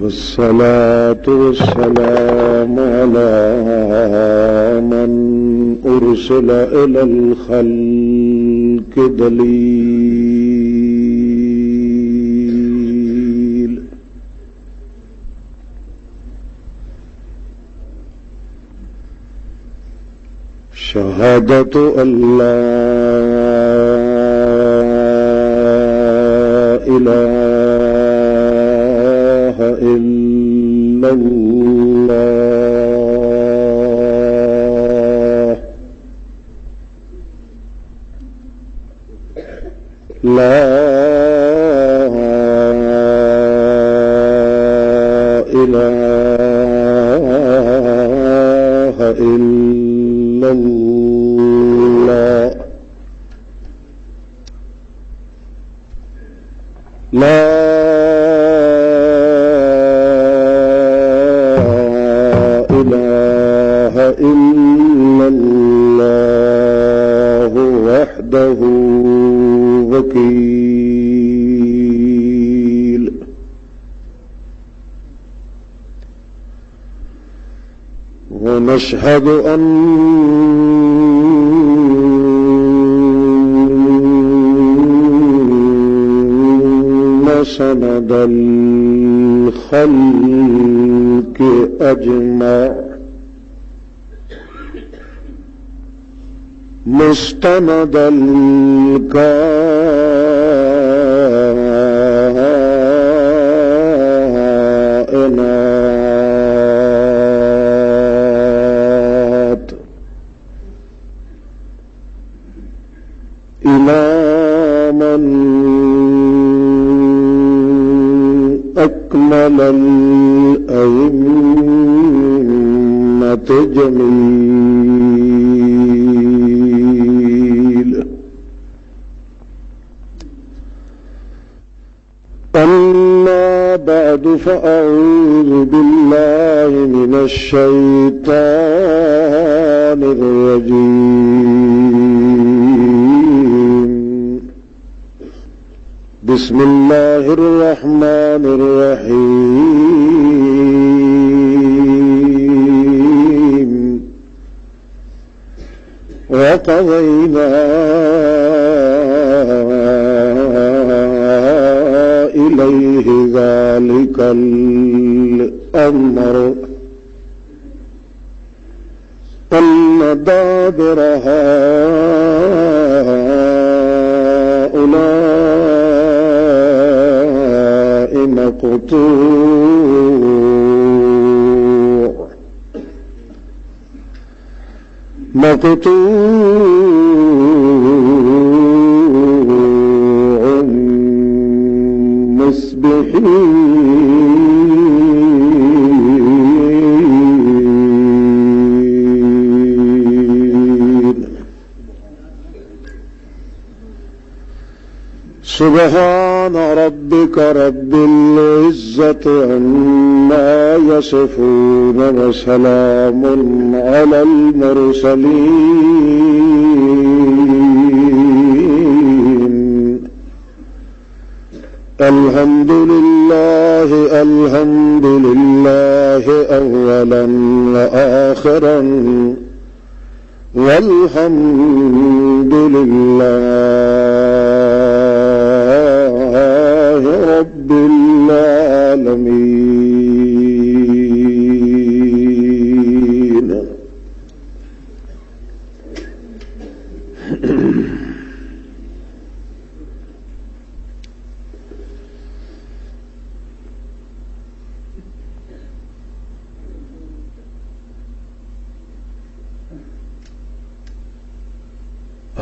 والصلاة والسلام على من أرسل إلى الخلق دليل شهادة أن لا إله إلا الله لا إله إلا الله لا إله إلا الله وحده وكيل ونشهد أن سند الخلق أجمع مستند الكائنات إلى من أكمل الأئمة جميل أما بعد فأعوذ بالله من الشيطان الرجيم بسم الله الرحمن الرحيم وقضينا إليه ذلك الأمر أن دابر هؤلاء مقطوع مصبحين سبحان ربك رب العزة عما يصفون وسلام على المرسلين الحمد لله أولا وآخرا والحمد لله رب العالمين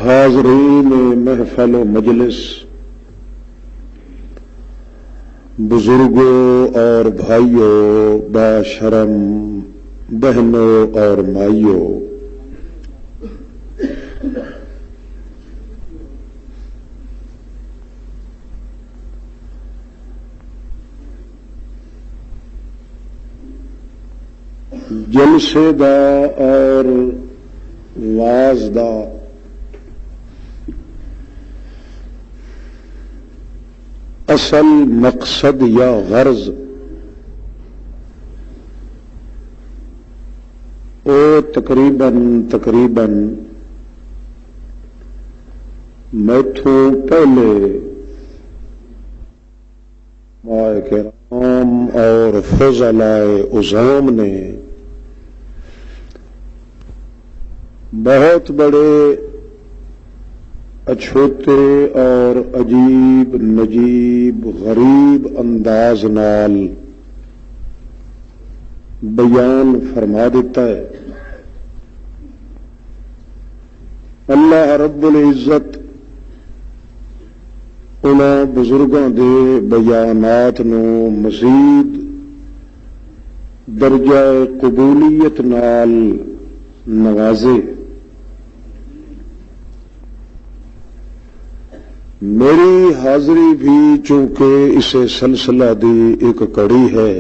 حاضرین محفل و مجلس، بزرگوں اور بھائیوں، باشرم بہنوں اور مائیوں، جلسے دا اور واز دا اصل مقصد یا غرض تقریباً میتھوں پہلے علماء کرام اور فضلاء عظام نے بہت بڑے اچھوتے اور عجیب نجیب غریب انداز نال بیان فرما دیتا ہے۔ اللہ رب العزت انہاں بزرگاں دے بیانات نو مزید درجہ قبولیت نال نوازے۔ میری حاضری بھی چونکہ اسے سلسلہ دی ایک کڑی ہے،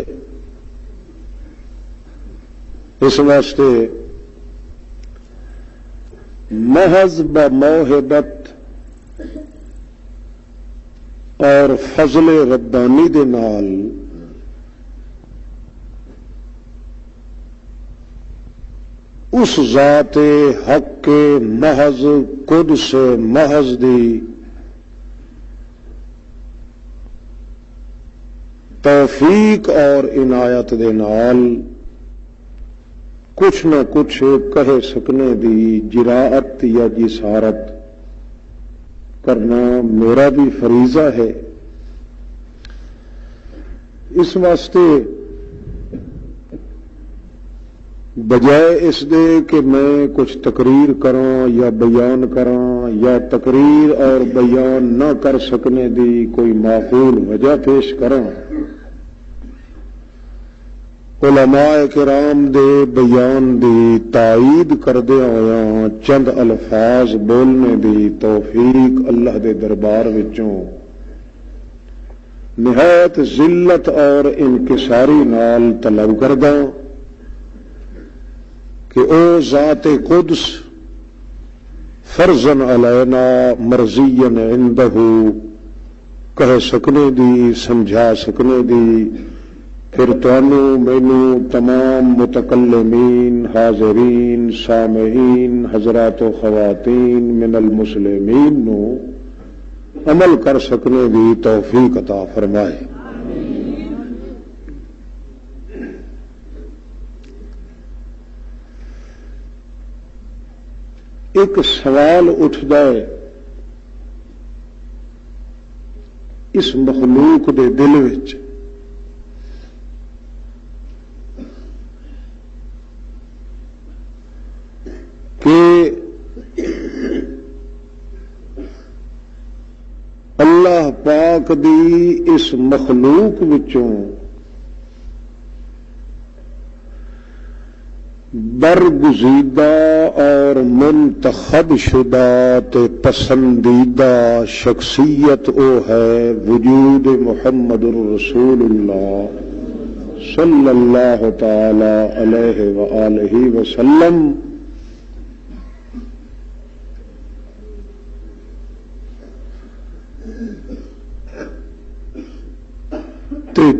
اس واسطے محض بموہبت اور فضل ربانی دے نال اس ذات حق کے محض قدس محض دی توفیق اور عنایت دے نال کچھ نہ کچھ کہہ سکنے دی جراءت یا جسارت کرنا میرا بھی فریضہ ہے۔ اس واسطے بجائے اس دے کہ میں کچھ تقریر کراں یا بیان کراں یا تقریر اور بیان نہ کر سکنے دی کوئی معقول وجہ پیش کراں، علماء کرام دے بیان دی تائید کردے ہویاں چند الفاظ بولنے دی توفیق اللہ دے دربار وچوں نہایت ذلت اور انکساری نال طلب کرداں کہ او ذات قدس فرضاً علینا مرضیاً عندہ کہہ سکنے دی سمجھا سکنے دی، پھر تانوں مینوں تمام متکلمین حاضرین سامعین حضرات و خواتین من المسلمین نو عمل کر سکنے دی توفیق عطا فرمائے۔ ایک سوال اٹھدا ہے اس مخلوق دے دل وچ کہ اللہ پاک دی اس مخلوق وچوں برگزیدہ اور منتخب شدہ تے پسندیدہ شخصیت او ہے وجود محمد الرسول اللہ صلی اللہ تعالی علیہ وآلہ وسلم۔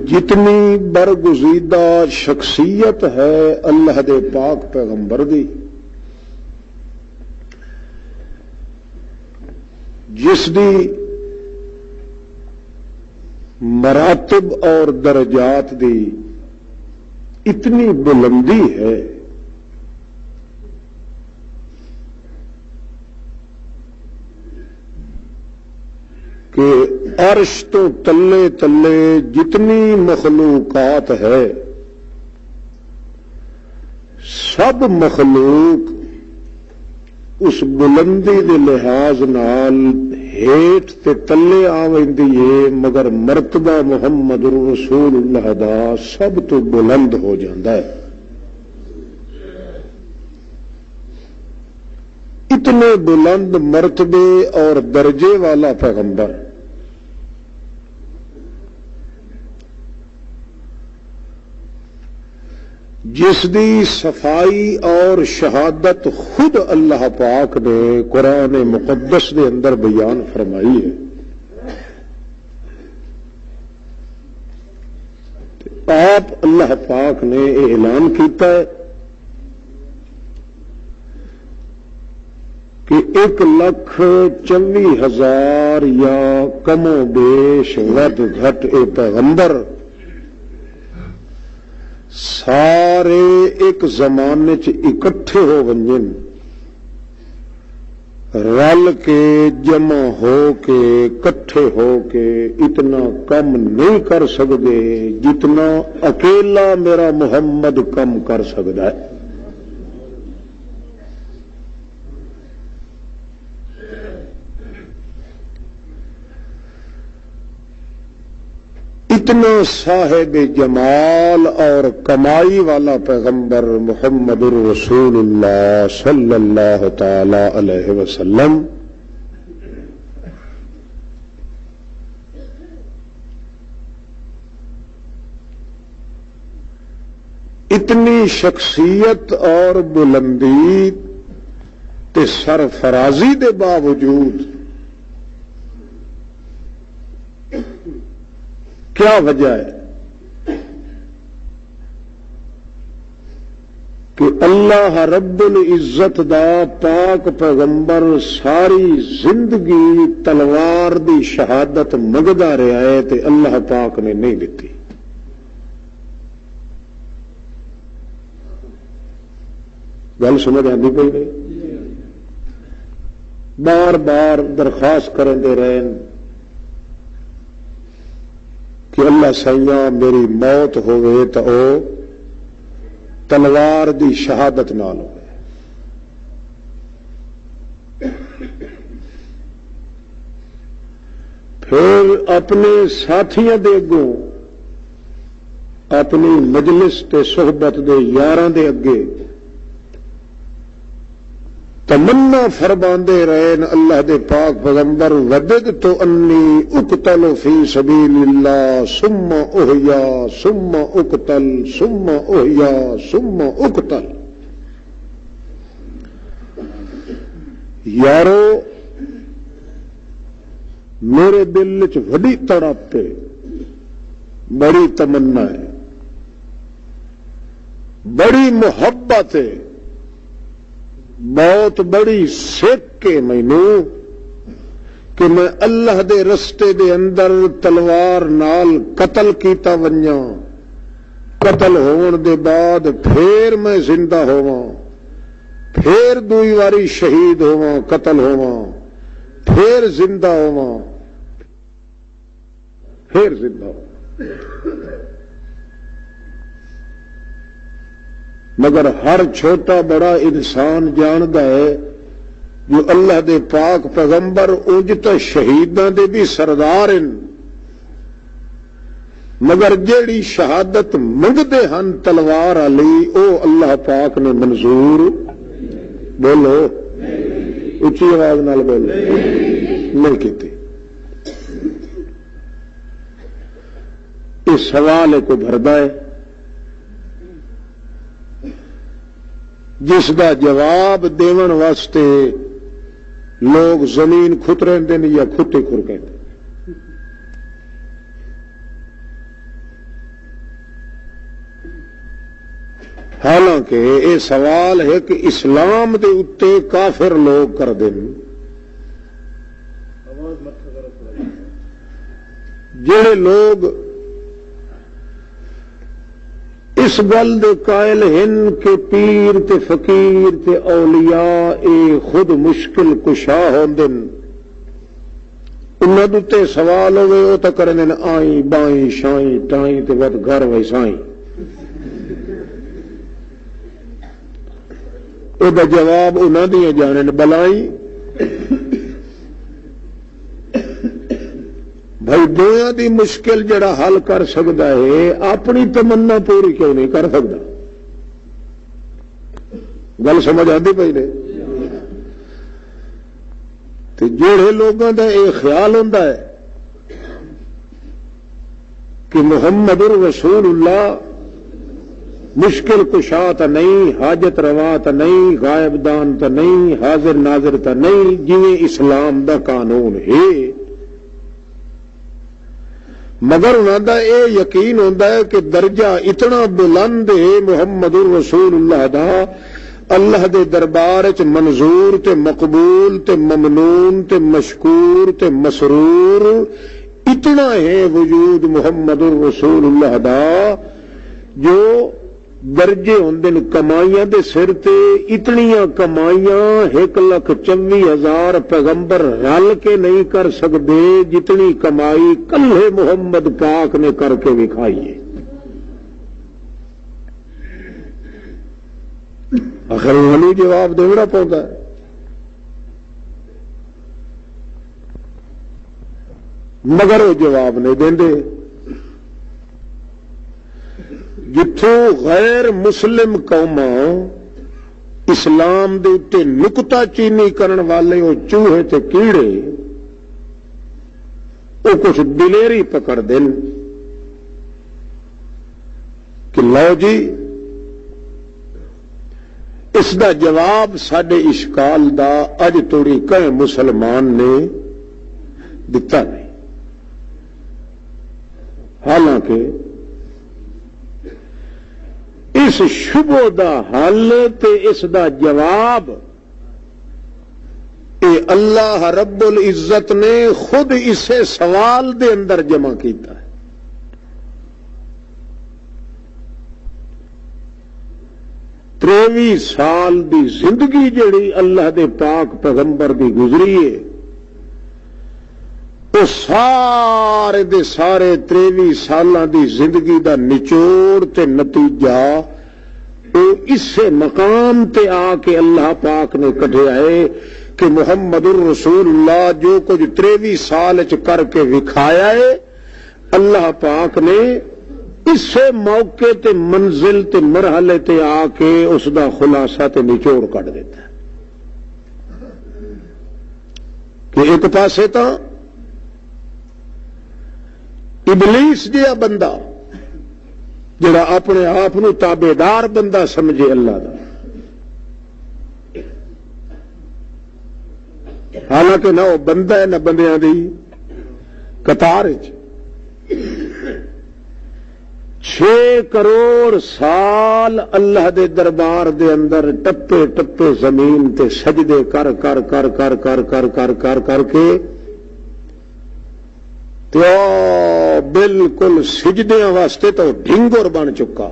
جتنی برگزیدہ شخصیت ہے اللہ دے پاک پیغمبر دی، جس دی مراتب اور درجات دی اتنی بلندی ہے کہ عرش تو تلے تلے جتنی مخلوقات ہے سب مخلوق اس بلندی دے لحاظ نال ہیٹ تے تلے آوندی ہے، مگر مرتبہ محمد رسول اللہ دا سب تو بلند ہو جاندہ ہے۔ اتنے بلند مرتبے اور درجے والا پیغمبر جس دی صفائی اور شہادت خود اللہ پاک نے قرآن مقدس دے اندر بیان فرمائی ہے۔ آپ اللہ پاک نے اعلان کیتا ہے کہ 1,24,000 یا کم و بیش ود گھٹ اے پیغمبر سارے ایک زمانے اکٹھے ہو ونجن، رل کے جمع ہو کے کٹھے ہو کے اتنا کم نہیں کر سکتے جتنا اکیلا میرا محمد کم کر سکتا ہے۔ اتنا صاحب جمال اور کمائی والا پیغمبر محمد الرسول اللہ صلی اللہ تعالی علیہ وسلم اتنی شخصیت اور بلندی تے سرفرازی دے باوجود کیا وجہ ہے کہ اللہ رب العزت دا پاک پیغمبر ساری زندگی تلوار دی شہادت منگدا رہا ہے تے اللہ پاک نے نہیں دیتی۔ گل سمجھ آتی پئی نہیں؟ بار بار درخواست کرتے رہے کہ اللہ سائیاں میری موت ہوئے تو او تلوار دی شہادت نال ہوئے۔ پھر اپنے ساتھیاں دے اگوں اپنی مجلس تے صحبت دے یاراں دے اگے تمنا فرماندے رہے اللہ دے پاک پیغمبر وددت انی اقتل فی سبیل اللہ ثم احیا ثم اقتل ثم احیا ثم اقتل۔ یارو میرے دل چ وڈی تڑپ ہے، بڑی تمنا ہے، بڑی محبت ہے، بہت بڑی سکھ کے مینو کہ میں اللہ دے رستے دے اندر تلوار نال قتل کیتا ونجاں، قتل ہون دے بعد پھر میں زندہ ہوواں، پھر دوئی واری شہید ہوواں، قتل ہوواں، پھر زندہ ہوواں، پھر زندہ ہوواں۔ مگر ہر چھوٹا بڑا انسان جاندا ہے جو اللہ دے پاک پیغمبر انج تے شہیداں دے بھی سردار ہیں، مگر جیڑی شہادت منگدے ہن تلوار علی او اللہ پاک نے منظور بولو اچھی آواز نال بولو نہیں کیتی۔ اس سوال کو بھردا ہے جس دا جواب دیون واسطے لوگ زمین کھت رہتے ہیں یا کھٹے کھر کہتے ہیں۔ حالانکہ یہ سوال ہے کہ اسلام دے اتے کافر لوگ کر دیں، جڑے لوگ اس گل دے قائل ہن کہ پیر تے فقیر تے اولیاء اے خود مشکل کشا ہوندے، انہاں دے سوال ہوئے او تے کرنے آئیں بائیں شائیں ٹائیں تے ود گھر ویسائیں۔ او دا جواب انہاں دی جانن بلائیں بھائی دویاں دی مشکل جڑا حل کر سکتا ہے اپنی تمنا پوری کیوں نہیں کر سکتا؟ گل سمجھ آتی پئی نے؟ تے جڑے لوگوں کا یہ خیال ہوتا ہے کہ محمد الرسول اللہ مشکل کشا تا نہیں، حاجت روا تا نہیں، غائب دان تا نہیں، حاضر ناظر تا نہیں، جویں اسلام دا قانون ہے، مگر انہوں کا یہ یقین ہوتا ہے کہ درجہ اتنا بلند ہے محمد الرسول اللہ دا اللہ دے دربار چ منظور تے مقبول تے ممنون تے مشکور تے مسرور اتنا ہے وجود محمد الرسول اللہ دا جو درجے ہوندے کمائیاں دے سر تے اتنیاں کمائیاں 1,24,000 پیغمبر رل کے نہیں کر سکتے جتنی کمائی کلے محمد پاک نے کر کے دکھائی ہے. آخر انہوں جواب دینا پڑتا ہے. مگر وہ جواب نہیں دیں. جتوں غیر مسلم قوماں اسلام دے اتے نکتا چینی کرن والے وہ چوہے تے کیڑے وہ کچھ دلیری پکڑ دیں کہ لو جی اس دا جواب ساڈے اشکال دا اج توڑی کہیں مسلمان نے دتا نہیں. حالانکہ اس شبہ دا حل تے اس دا جواب اے اللہ رب العزت نے خود اسے سوال دے اندر جمع کیتا ہے. 23 سال دی زندگی جڑی اللہ دے پاک پیغمبر دی گزری ہے وہ سارے دے سارے 23 سالاں دی زندگی دا نچوڑ تے نتیجہ وہ اسے مقام تے آ کے اللہ پاک نے کڈھیا ہے کہ محمد الرسول اللہ جو کچھ 23 سال کر کے وکھایا ہے اللہ پاک نے اسے موقع تے منزل تے مرحلے تے آ کے اس دا خلاصہ تے نچوڑ کٹ دیتا ہے کہ ایک پاسے تا ابلیس جہا بندہ جڑا اپنے آپ تابے دار بندہ سمجھے اللہ دا، حالانکہ نہ وہ بندہ ہے نہ بندیاں دی قطار 6 کروڑ سال اللہ دے دربار دے اندر ٹپے ٹپے زمین تے سجدے کر کر کر کر کر کر کر کر کر کے تو بالکل سجدیاں واسطے تو ڈھنگر بن چکا.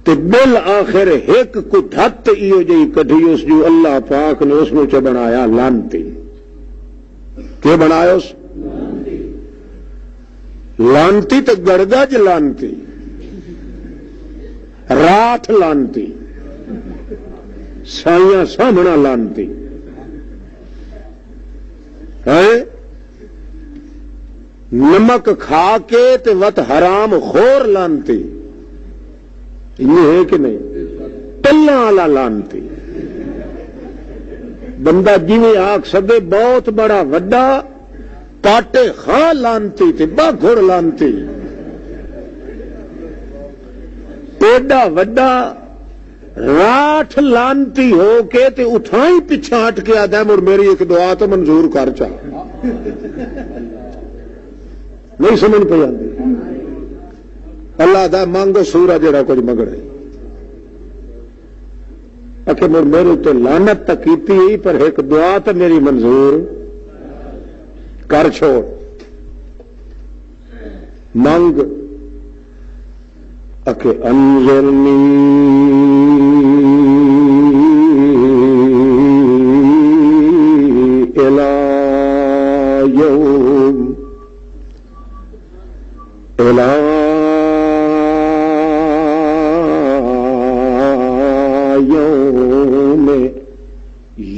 تے بالآخر ایک کو دھت ایو جی کڈھی اس جو اللہ پاک نے اس چ بنایا لانتی. کہ بنایا اس لانتی تو گڑگج لانتی، رات لانتی، سائیاں سامنا لانتی، نمک کھا کے تے وت حرام خور لانتی، یہ ہے کہ نہیں؟ ٹلاں والا لانتی بندہ جویں آکھ سکے بہت بڑا وڈا پاٹے خاں لانتی تے باگھڑ لانتی، ایڈا وڈا راٹھ لانتی ہو کے تے اٹھائی پیچھا ہٹ کے آتا ہے مڑ میری ایک دعا تو منظور کر چا. نہیں سمجھ پہ آتی اللہ دا مانگو سورا جڑا کچھ مگڑے کہ مڑ میرے تو لانت تک کیتی ہی پر ایک دعا تو میری منظور کر چھوڑ. مانگ اکے انظرنی الی یوم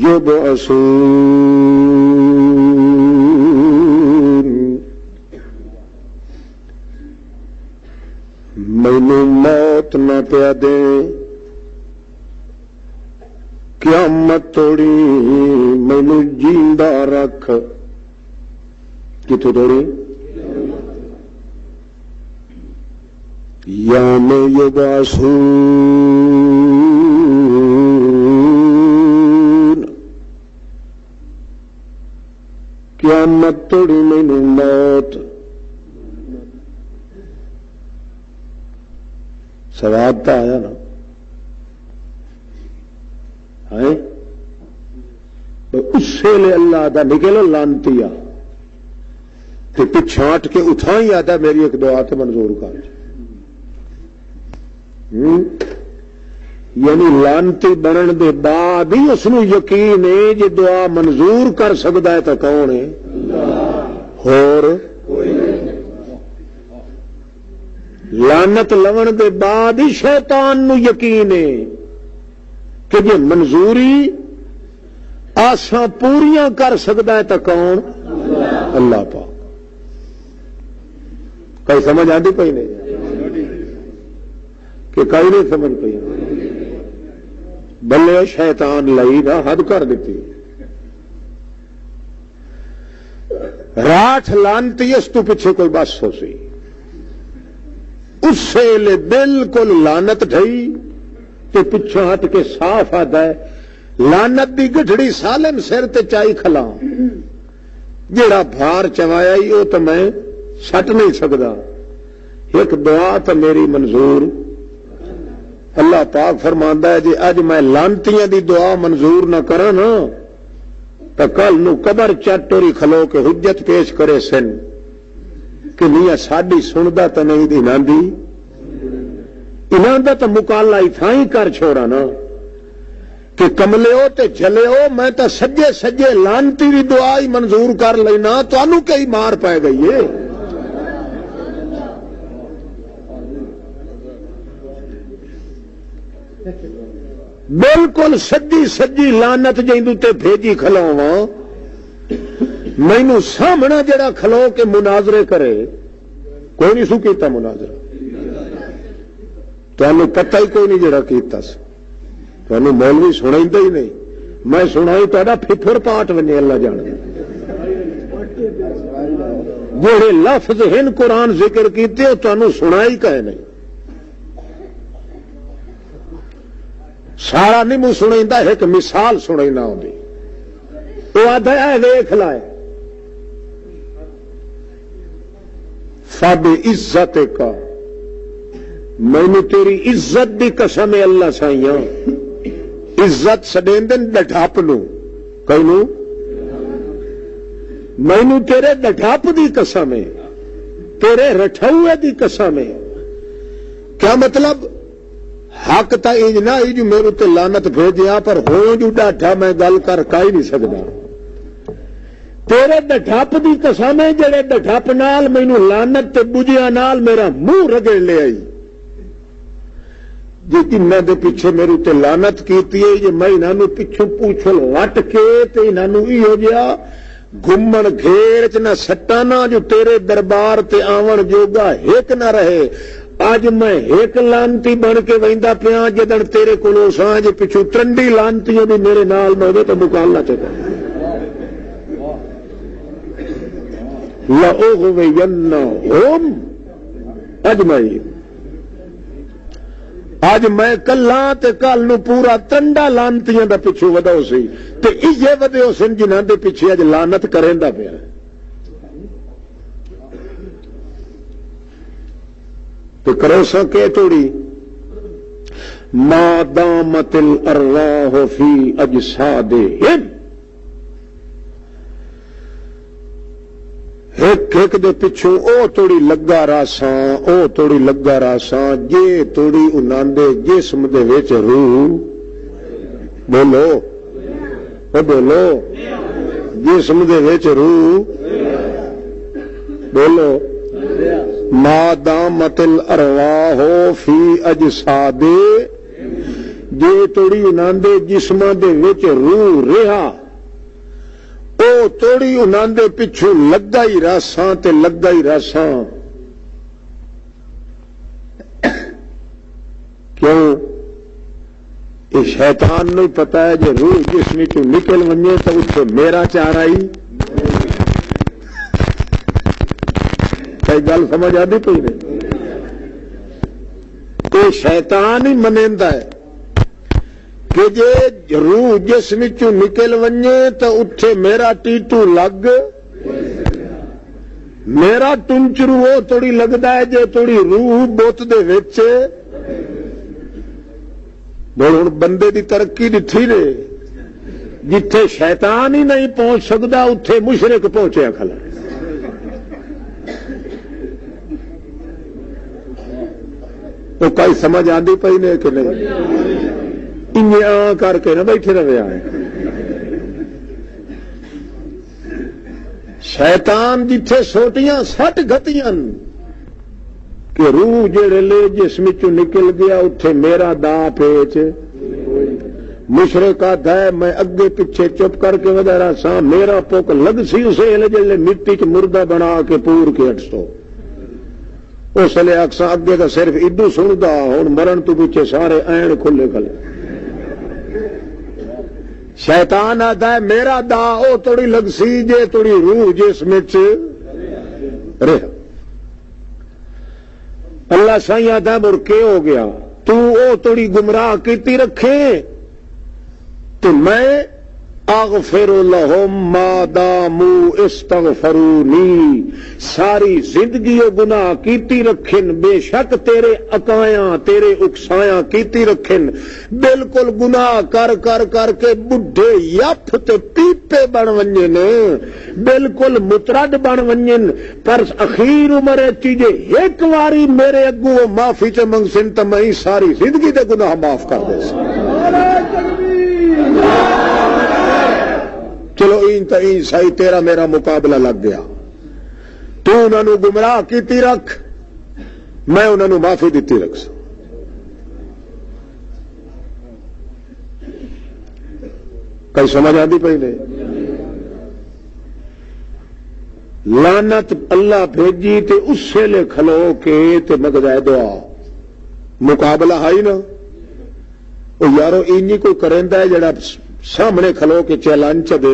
یبعثون. مینوں موت نہ پیا دے قیامت توڑی مینوں جیندا رکھ. کتوں توڑی؟ یوم یبعثون. قیامت توڑی مینوں موت سواد تو آیا نا اسی لیے اللہ دا نکلو لانتی پچھاٹ کے اٹھا ہی آتا میری ایک دعا تو منظور کر یعنی لانتی بنن دے بعد ہی اس نو یقین ہے جی دعا منظور کر سکتا ہے تو کون ہے اور لعنت لون دے بعد ہی شیطان نو یقین ہے کہ جی منظوری آساں پوریاں کر سکتا ہے تو کون اللہ پاک کئی سمجھ آتی پئی نہیں کہ کئی نہیں سمجھ پئی بلے شیطان لئی نہ حد کر دیتی راٹھ لانتی اس تو پیچھے کوئی بس ہو سی اس سے لے بالکل لانت ڈھئی تے پچھوں ہٹ کے صاف آتا ہے لانت دی گٹھڑی سالم سر تے چائی کھلا جیڑا بھار چوایا ہی وہ تو میں سٹ نہیں سکتا ایک دعا تو میری منظور اللہ پاک فرماندا ہے جی اج میں لانتیاں دی دعا منظور نہ کرا نا تو کل نو قبر چٹوری کھلو کے حجت پیش کرے سن کہ نہیں ساڈی سندا تو نہیں دی ناندی انہاں دا تو مکالا ہی تھائی کر چھوڑا نا کہ کملے ہو تے جلے ہو میں تو سجے سجے لانتی دی دعا ہی منظور کر لینا تو انو کئی مار پائے گئی ہے بالکل سجی سجی لانت جیندو تے بھیجی کھلاواں مینوں سامنا جڑا کھلو کے مناظرے کرے کوئی نہیں سو کیتا مناظرہ تمہیں پتہ ہی کوئی نہیں جڑا کیتا سو تمہیں مولوی سنائیندے ہی نہیں میں سنائی تا پھر پاٹ ونے اللہ جانے جڑے لفظ ہن قرآن ذکر کیتے وہ تمہیں سنائی کہے نہیں سارا نہیں منہ سنائیندہ ایک مثال سنائینا ہوندی وہ آدھا ہے ویکھ لائے فب عزت کا میں تیری عزت دی قسم ہے اللہ سائیاں عزت سڈیندن ڈٹھپ نو کئی نو مینو تیرے ڈٹھپ دی قسم ہے تیرے رٹھوے دی قسم ہے کیا مطلب حق تا انج نہ جو میرے تے لعنت بھیجیا پر ہوں جو ڈاٹھا میں گل کر کا ہی نہیں سکتا تیرے ڈٹھپ دی قسم ہے جڑے ڈٹھپ نال مینوں لعنت تے بجیا نال میرا منہ رگڑ لے آئی جی انہاں دے پیچھے میرے تے لعنت کیتی ہے جی میں انہاں نوں پیچھوں پوچھل وٹ کے تے انہاں نوں ایہو جیا گھمن گھیر چ نہ سٹانا جو تیرے دربار تے آون جوگا ایک نہ رہے اج میں ایک لانتی بن کے ویندا پیا جدن تیرے کولوں ساں جے پچھو ترنڈی لانتیاں دی میرے نال میں تے مقابلہ چکا لأغوینہم اجمعین اج میں کلاں تے کل نو پورا ترنڈا لانتیاں دا پچھو وداؤ سی تے ایے ودیو سن جنہاں دے پیچھے اج لعنت کریندا پیا تو کرو سکے توڑی ما دامت الارواح فی اجسادہم ایک ایک دے پچھوں او توڑی لگا راساں جے توڑی انہاں دے جسم دے وچ روح بولو او بولو جسم دے وچ روح بولو ما دامت الارواح فی اجساد جے توڑی انہاں دے جسماں دے وچ روح رہا او توڑی انہاں دے پچھو لگا ہی راساں تے لگا ہی راساں کیوں یہ شیطان نہیں پتا ہے جے روح جسم چوں نکل ونجے تو اتنے میرا چارہ ہی گل سمجھ آتی پی نہیں تو شیطان ہی منیندا ہے کہ جے روح جسم چوں نکل ونجے تو اٹھے میرا ٹیٹو لگ میرا ٹنچرو وہ توڑی لگتا ہے جے توڑی روح بوت دے وچ ہوں بندے دی ترقی دھی نے جتھے شیطان ہی نہیں پہنچ سکتا اتے مشرک پہنچیا کھلا. تو کوئی سمجھ آتی پی نے کہ نہیں؟ ان کر کے نہ بیٹھے رہے آئے. شیطان جتھے سوٹیاں سٹ گتیاں کہ روح جڑے لے جسم چ نکل گیا اتے میرا دا پیچ. مشرق آتا ہے میں اگے پیچھے چپ کر کے وغیرہ سا میرا پک لگ سی اسے جلے مٹی چ مردہ بنا کے پور کے ہٹسو اس لیے اکثر اگے کا صرف ادو سنتا ہوں مرن تو پیچھے سارے این کھلے کھلے. شیطان آتا ہے میرا دا او توڑی لگ سی جے توڑی روح جسم رہ. اللہ سائی آتا ہے برکے ہو گیا تو او توڑی گمراہ کیتی رکھے تو میں اغفر لہم ما داموا استغفرونی ساری زندگی و گناہ کیتی رکھن بے شک تیرے اکایاں تیرے اکسایاں کیتی رکھن بالکل گناہ کر کر کر کے بڈھے یپ تے پیپے بن ونجن بالکل مترد بن ونجن پر اخیر عمر چیجے ایک واری میرے اگوں معافی چ منگ سن تو میں ساری زندگی دے گناہ معاف کر دے سن. چلو این تو این سائی تیرا میرا مقابلہ لگ گیا. تو انہوں نے گمراہ کیتی رکھ میں انہوں نے معافی دیتی رکھ سا. کئی سمجھ آتی پی نہیں؟ لعنت اللہ بھیجی تے اس سے لے کھلو کے تے مگدائے دعا مقابلہ ہے نا. وہ یارو اینی کوئی کریندا ہے جڑا سامنے کھلو کے چیلنج دے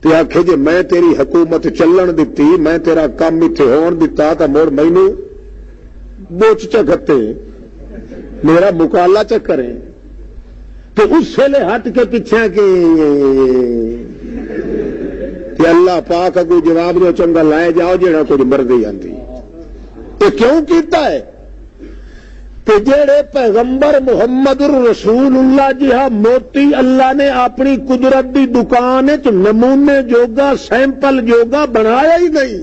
تے آکھے جے میں تیری حکومت چلن دیتی میں تیرا کام اتنے ہون دیتا تو مڑ مینوں بوچ چکتے میرا مقابلہ چکرے تو اس سے لے ہٹ کے پیچھے کہ اللہ پاک اگو جواب جو چنگا لائے جاؤ جڑا کچھ مرضی آتی. تو کیوں کیتا ہے کہ جڑے پیغمبر محمد رسول اللہ جی ہاں موتی اللہ نے اپنی قدرت دی دکان نمونے جوگا سیمپل جوگا بنایا ہی نہیں.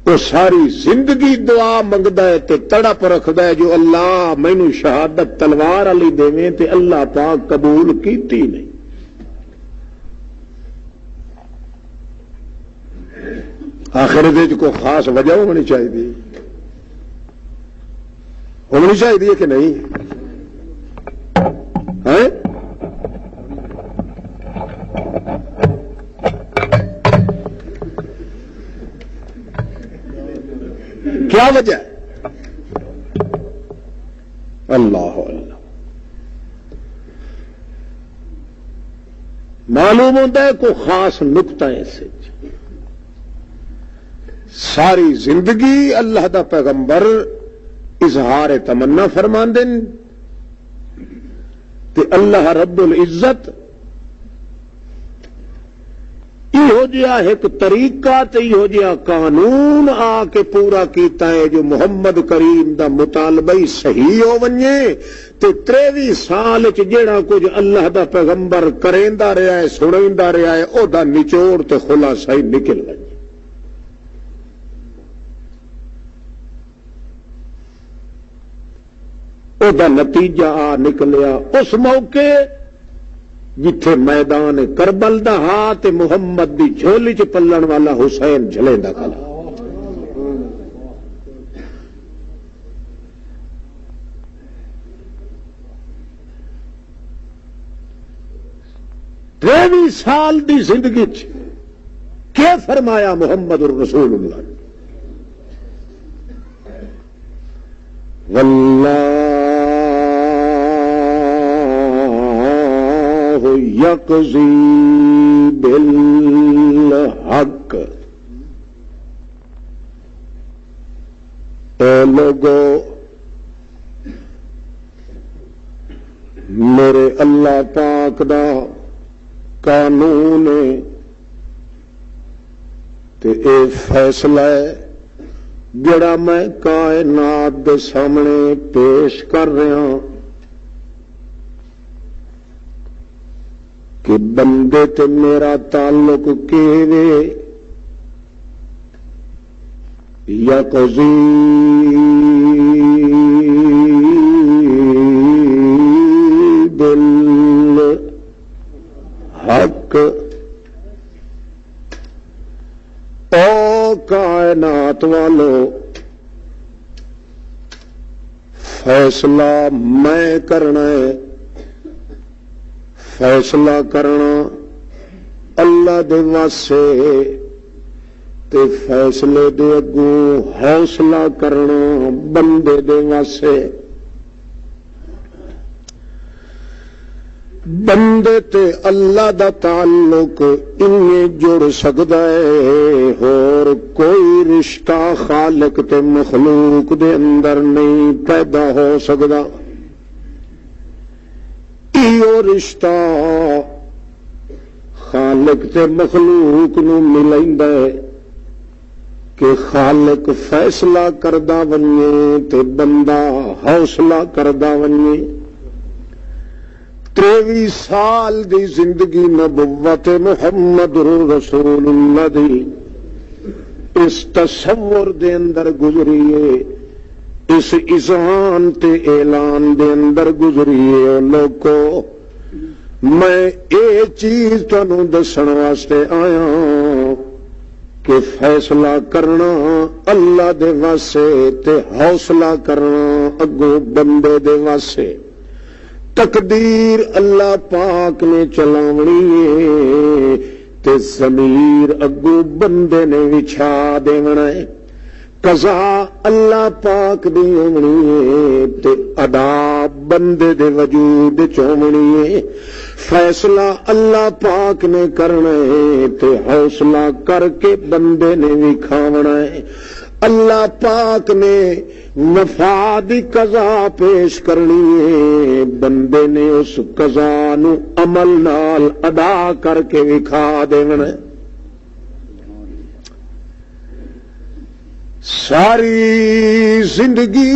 وہ ساری زندگی دعا منگتا ہے تے تڑپ رکھتا ہے جو اللہ مینوں شہادت تلوار علی دے تے اللہ پاک قبول کیتی نہیں. آخر کو خاص وجہ ہونی چاہیے کہ نہیں ہے؟ کیا وجہ ہے؟ اللہ اللہ معلوم ہوتا ہے کوئی خاص نقطہ ایسے ساری زندگی اللہ دا پیغمبر اظہار تمنا فرماندن تے اللہ رب العزت یہو جہا ایک طریقہ تے یہو جہا قانون آ کے پورا کیتا ہے جو محمد کریم دا مطالبہ ہی صحیح ہو ونجے تے 23 سال جیڑا کچھ اللہ دا پیغمبر کریندا رہا ہے سنیندا رہا ہے او دا نچوڑ تے خلاصہ ہی نکل ونجے. او دا نتیجہ آ نکلیا اس موقع جتھے میدان کربل دا ہاتھ محمد دی جھولی چ پلن والا حسین جھلیندا کھلا. تریویں سال دی زندگی کیا فرمایا محمد الرسول اللہ نے واللہ یقضی بالحق. اے لوگو میرے اللہ پاک دا قانون تے اے فیصلہ ہے جڑا میں کائنات دے سامنے پیش کر رہا کہ بندے تے میرا تعلق کیویں یا قضی بالحق او کائنات والو فیصلہ میں کرنا ہے فیصلہ کرنا اللہ دے واسے تے فیصلے دے اگوں حوصلہ کرنا بندے دے واسے بندے تے اللہ دا تعلق انہیں جڑ سکدا ہے اور کوئی رشتہ خالق تے مخلوق دے اندر نہیں پیدا ہو سکدا ایو رشتہ خالق تے مخلوق نو ملیندا ہے کہ خالق فیصلہ کردہ بنیے تے بندہ حوصلہ کردہ بنیے 23 سال دی زندگی نبوت محمد رسول اللہ دی اس تصور دے اندر گزریے اس اذعان تے اعلان دے اندر گزریے لوگو میں اے چیز تانوں دسن واسطے آیا کہ فیصلہ کرنا اللہ دے واسے تے حوصلہ کرنا اگوں بندے دے واسے تقدیر اللہ پاک نے چلاونی ہے تے ضمیر اگوں بندے نے وچھا دیونا ہے قضا اللہ پاک دی ہونی ہے تے ادا بندے دے وجود چومنی ہے فیصلہ اللہ پاک نے کرنا ہے تے حوصلہ کر کے بندے نے وکھاونا ہے اللہ پاک نے وفا دی قضا پیش کرنی ہے بندے نے اس قضا نو عمل نال ادا کر کے وکھا دیونا ہے ساری زندگی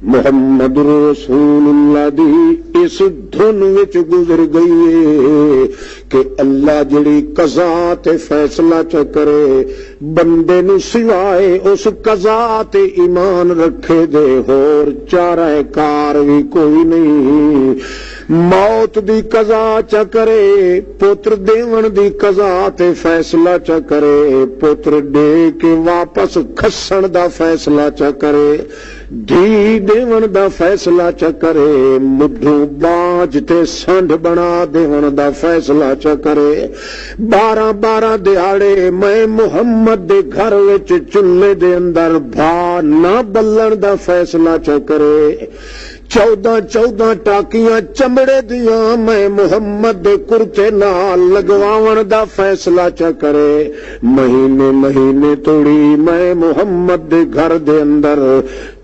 محمد رسول اللہ دی اس دھن وچ گزر گئی ہے کہ اللہ جڑی قضا تے فیصلہ چ کرے بندے نو سوائے اس قضا تے ایمان رکھے دے ہور چارہ کار بھی کوئی نہیں موت دی قضا چ کرے پتر دیون دی قضا تے فیصلہ چ کرے پتر دے کے واپس کھسن دا فیصلہ چ کرے دھی دیون دا فیصلہ چ کرے مڈھو باج تے سنڈ بنا دیون دا فیصلہ چ کرے 12 دیہاڑے میں محمد دے گھر وچ چولہے دے اندر بھا نہ بلن دا فیصلہ چ کرے 14 ٹاکیاں چمڑے دیاں میں محمد دے کرتے نال لگواون دا فیصلہ چ کرے مہینے توڑی میں محمد دے گھر دے اندر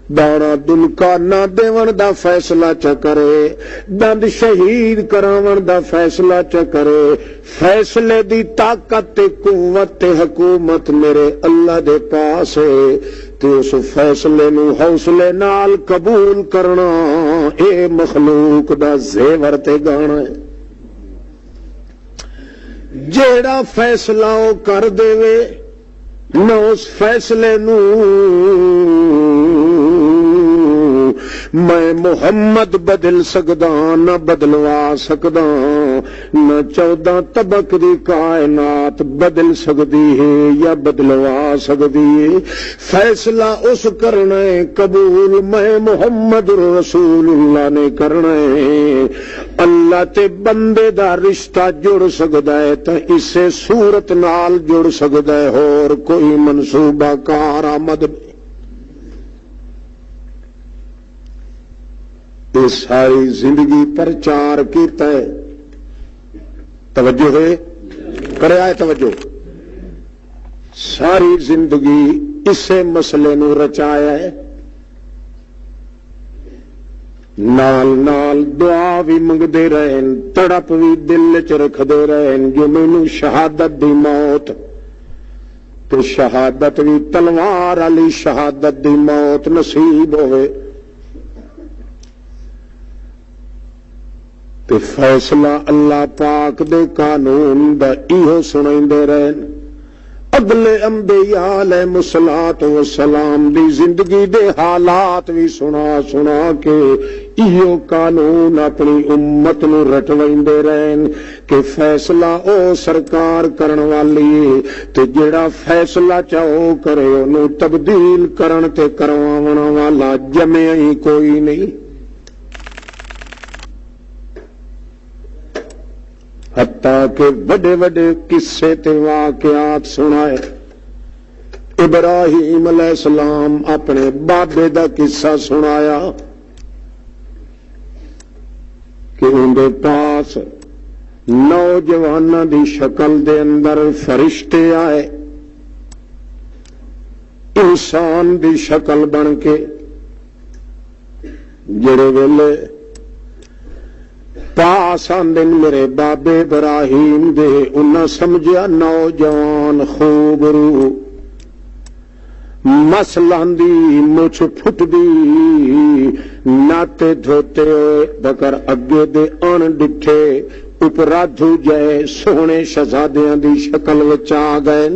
دانا دلکا نہ دیون دا فیصلہ چ کرے دند شہید کراون دا فیصلہ چ کرے فیصلے دی طاقت تے قوت تے حکومت میرے اللہ دے پاس ہے تے اس فیصلے نو حوصلے نال قبول کرنا اے مخلوق دا زیور تے گانا ہے جیڑا فیصلہ او کر دے وے نہ اس فیصلے نو میں محمد بدل سکدا نہ بدلوا سکدا نہ 14 طبق دی کائنات بدل سکتی ہے یا بدلوا سکتی ہے فیصلہ اس کرنا ہے قبول میں محمد رسول اللہ نے کرنا ہے اللہ تے بندے دا رشتہ جڑ سکدا ہے تے اسے صورت نال جڑ سکدا ہے اور کوئی منصوبہ کار آمد یہ ساری زندگی پرچار کیتا ہے توجہ ہے کرے آئے توجہ ساری زندگی اسے مسئلے نو رچایا ہے نال نال دعا بھی منگتے رہن، تڑپ بھی دل چ رکھتے رہن جو مینوں شہادت دی موت تے شہادت بھی تلوار والی شہادت دی موت نصیب ہوئے تے فیصلہ اللہ پاک دے قانون دا ایہو سنائندے رہن۔ اگلے انبیاء علیہ الصلوۃ والسلام دی زندگی دے حالات بھی سنا سنا کے ایہو قانون اپنی امت نو رٹویندے رہن کہ فیصلہ او سرکار کرن والی ہے تے جڑا فیصلہ چاہو کرے اونوں تبدیل کرن تے کرواون والا جمع ہی کوئی نہیں۔ حتیٰ کہ بڑے بڑے قصے تے واقعات سنائے۔ ابراہیم علیہ السلام اپنے بابے دا قصہ سنایا کہ اندے پاس نوجواناں دی شکل دے اندر فرشتے آئے، انسان دی شکل بن کے، جڑے ویلے پاس آندن میرے بابے ابراہیم دے، انہاں سمجھیا نوجوان خوب روح مسلاندی مچھ پھٹ دی ناتے دھوتے بکر اگے دے ان ڈٹھے اپرادھو جائے سونے شہزادیاں دی شکل وچ آ گئے۔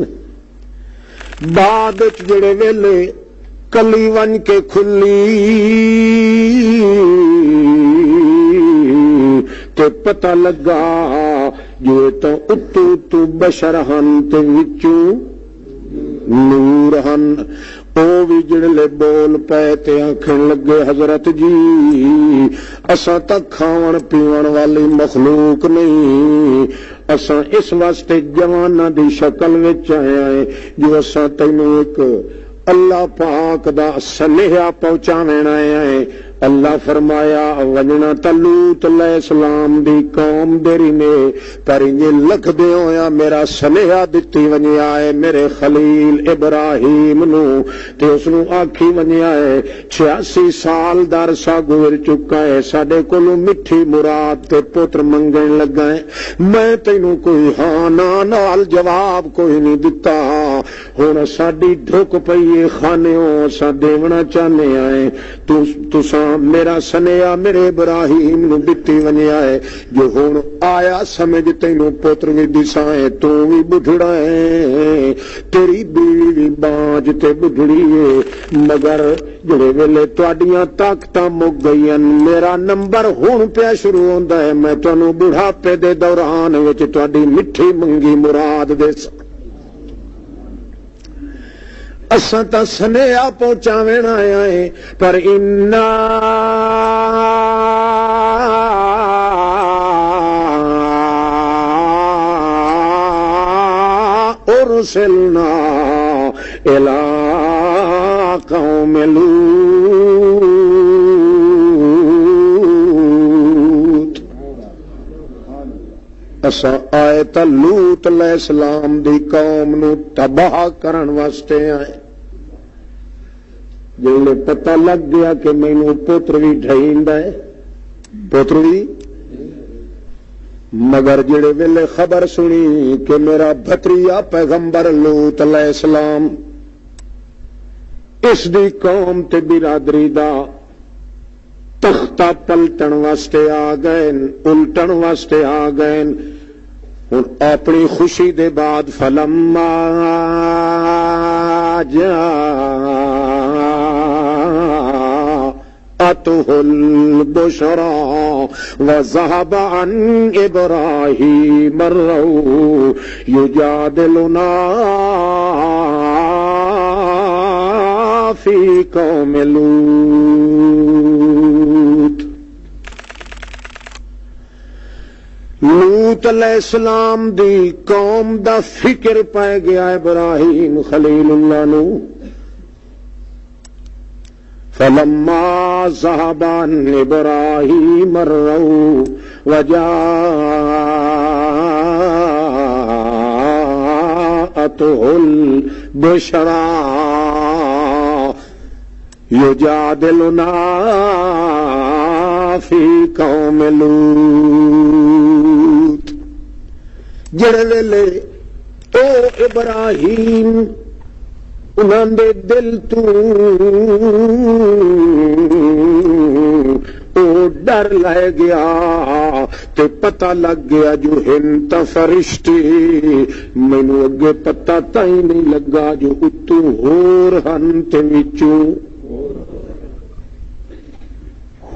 بعد جڑے ویلے کلی ون کے کھلی تے پتہ لگا جو تو اتو تو بشر ہن تے وچوں نور ہن۔ او بھی جڑلے بول پے تے آکھن لگے حضرت جی اساں تک کھاون پیون والی مخلوق نہیں، اساں اس واسطے جواناں دی شکل وچ آئے ہیں جو اساں تینوں ایک اللہ پاک دا سنیہا پہنچاوین آئے ہیں۔ اللہ فرمایا وجنا لوط علیہ السلام دی قوم دیری نے پر یہ لکھ دے ہویا میرا سنیہا دتی ونیا ہے میرے خلیل ابراہیم نو تے اس نو آکھی ونیا ہے 86 سال دا عرصہ گزر چکا ہے، ساڈے کولوں میٹھی مراد تے پتر منگن لگا ہے، میں تینوں کوئی ہاں نا نال جواب کوئی نہیں دتا، ہن ساڈی ڈھک پئی ہے خانیوں اساں دیونا چاہنے آئے، تساں میرا سنیا میرے ابراہیم نو دتی ونیا ہے جو ہن آیا سمجھ تینوں پتر بھی دسائے تو بھی بڈھڑا ہے، تیری بیوی بھی بانج تے بڈھڑی ہے، مگر جڑے ویلے تواڈیاں طاقتاں مک گئیاں میرا نمبر ہن پیا شروع ہوندا ہے، میں تانوں بڑھاپے دے دوران وچ تواڈی مٹھی منگی مراد دے اساں تا سنیہا پہنچاوین آیا ہے پر انا ارسلنا الی قوم لوط، اساں آئے تا لوط علیہ السلام دی قوم نو تباہ کرن واسطے آئے۔ جلے پتہ لگ گیا کہ مینوں پتر بھی ڈھیندا ہے، پتر بھی، مگر جڑے ویلے خبر سنی کہ میرا بھتریا پیغمبر لوط علیہ السلام اس دی قوم تے برادری دا تختہ پلٹن واسطے آ گئے، الٹن واسطے آ گئے، ہن اپنی خوشی دے بعد فلما جاءته البشرى وذهب عن إبراهيم الروع يجادلنا في قوم لوط۔ لوط علیہ السلام دی قوم دا فکر پہ گیا ابراہیم خلیل اللہ نو، فلما ذهب عن إبراهيم الروع وجاءته البشرى يجادلنا فی قوم لوط جڑے ویلے او ابراہیم انہاں دے دل تو او ڈر لے گیا تے پتہ لگ گیا جو ہن تا فرشتے مینوں اگے پتہ تائیں نہیں لگا جو اتوں ہور ہن تے وچوں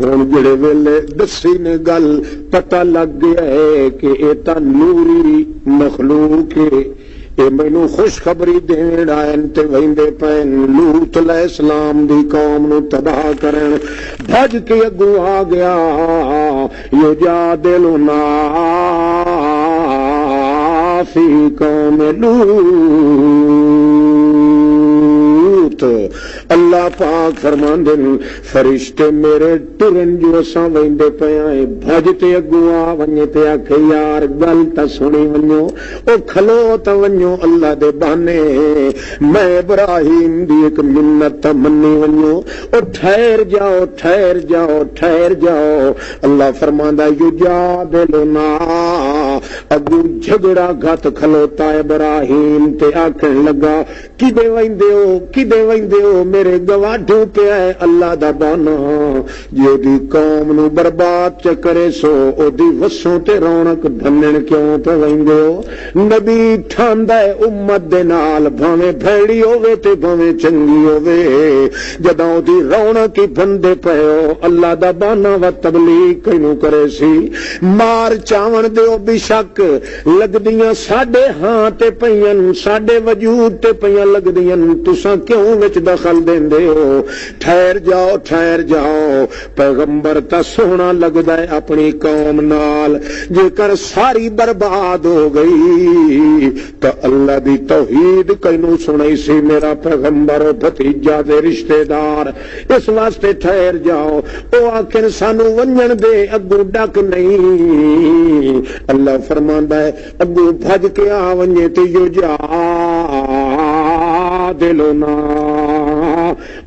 ہن جڑے ویلے دسی نے گل پتہ لگ گیا ہے کہ اے تا نوری مخلوق ہے اے مینوں خوشخبری دین آئن تے ویندے پین لوط علیہ السلام دی قوم نو تباہ کرن بھج کے اگوں آ گیا یجادلنا فی قوم لوط اللہ پاک فرماندے فرشتے میرے ٹرن جو اساں ویندے پیاں بھج تے اگوں آ ونجے تے آکھے یار گل تا سنی ونجو او کھلو تا ونجو اللہ دے بہانے میں ابراہیم دی ایک منت منی ونجو او ٹھہر جاؤ ٹھہر جاؤ ٹھہر جاؤ اللہ فرماندا یجادلنا اگو جھگڑا گھت کھلوتا ابراہیم تے آکھن لگا کدے ویندے ہو میرے گواڈھو پہ ہے اللہ دا بانا جو دی قوم نو برباد چ کرے سو او دی وسوں تے رونق بھنن کیوں پہ ویندے ہو نبی ٹھاندا ہے امت دے نال بھاویں بھیڑی ہوے تے بھاویں چنگی ہوے جدوں دی رونق ہی بندے پئے ہو اللہ دا بانا و تبلیغ کینوں کرے سی مار چاون دیو بے شک لگدیاں ساڈے ہاں تے پئیاں ساڈے وجود تے پئیاں لگدیاں تساں کیوں وچ دخل دیندے ہو ٹھہر جاؤ پیغمبر تا سونا لگدا ہے اپنی قوم نال جے کر ساری برباد ہو گئی تو اللہ دی توحید کینوں سنائی سی میرا پیغمبر بھتیجا دے رشتہ دار اس واسطے ٹھہر جاؤ او آخر سانو ونجن دے اگوں ڈک نہیں اللہ فرماندا ہے اگوں بھج کے آ ونجے تے یو جا دلونا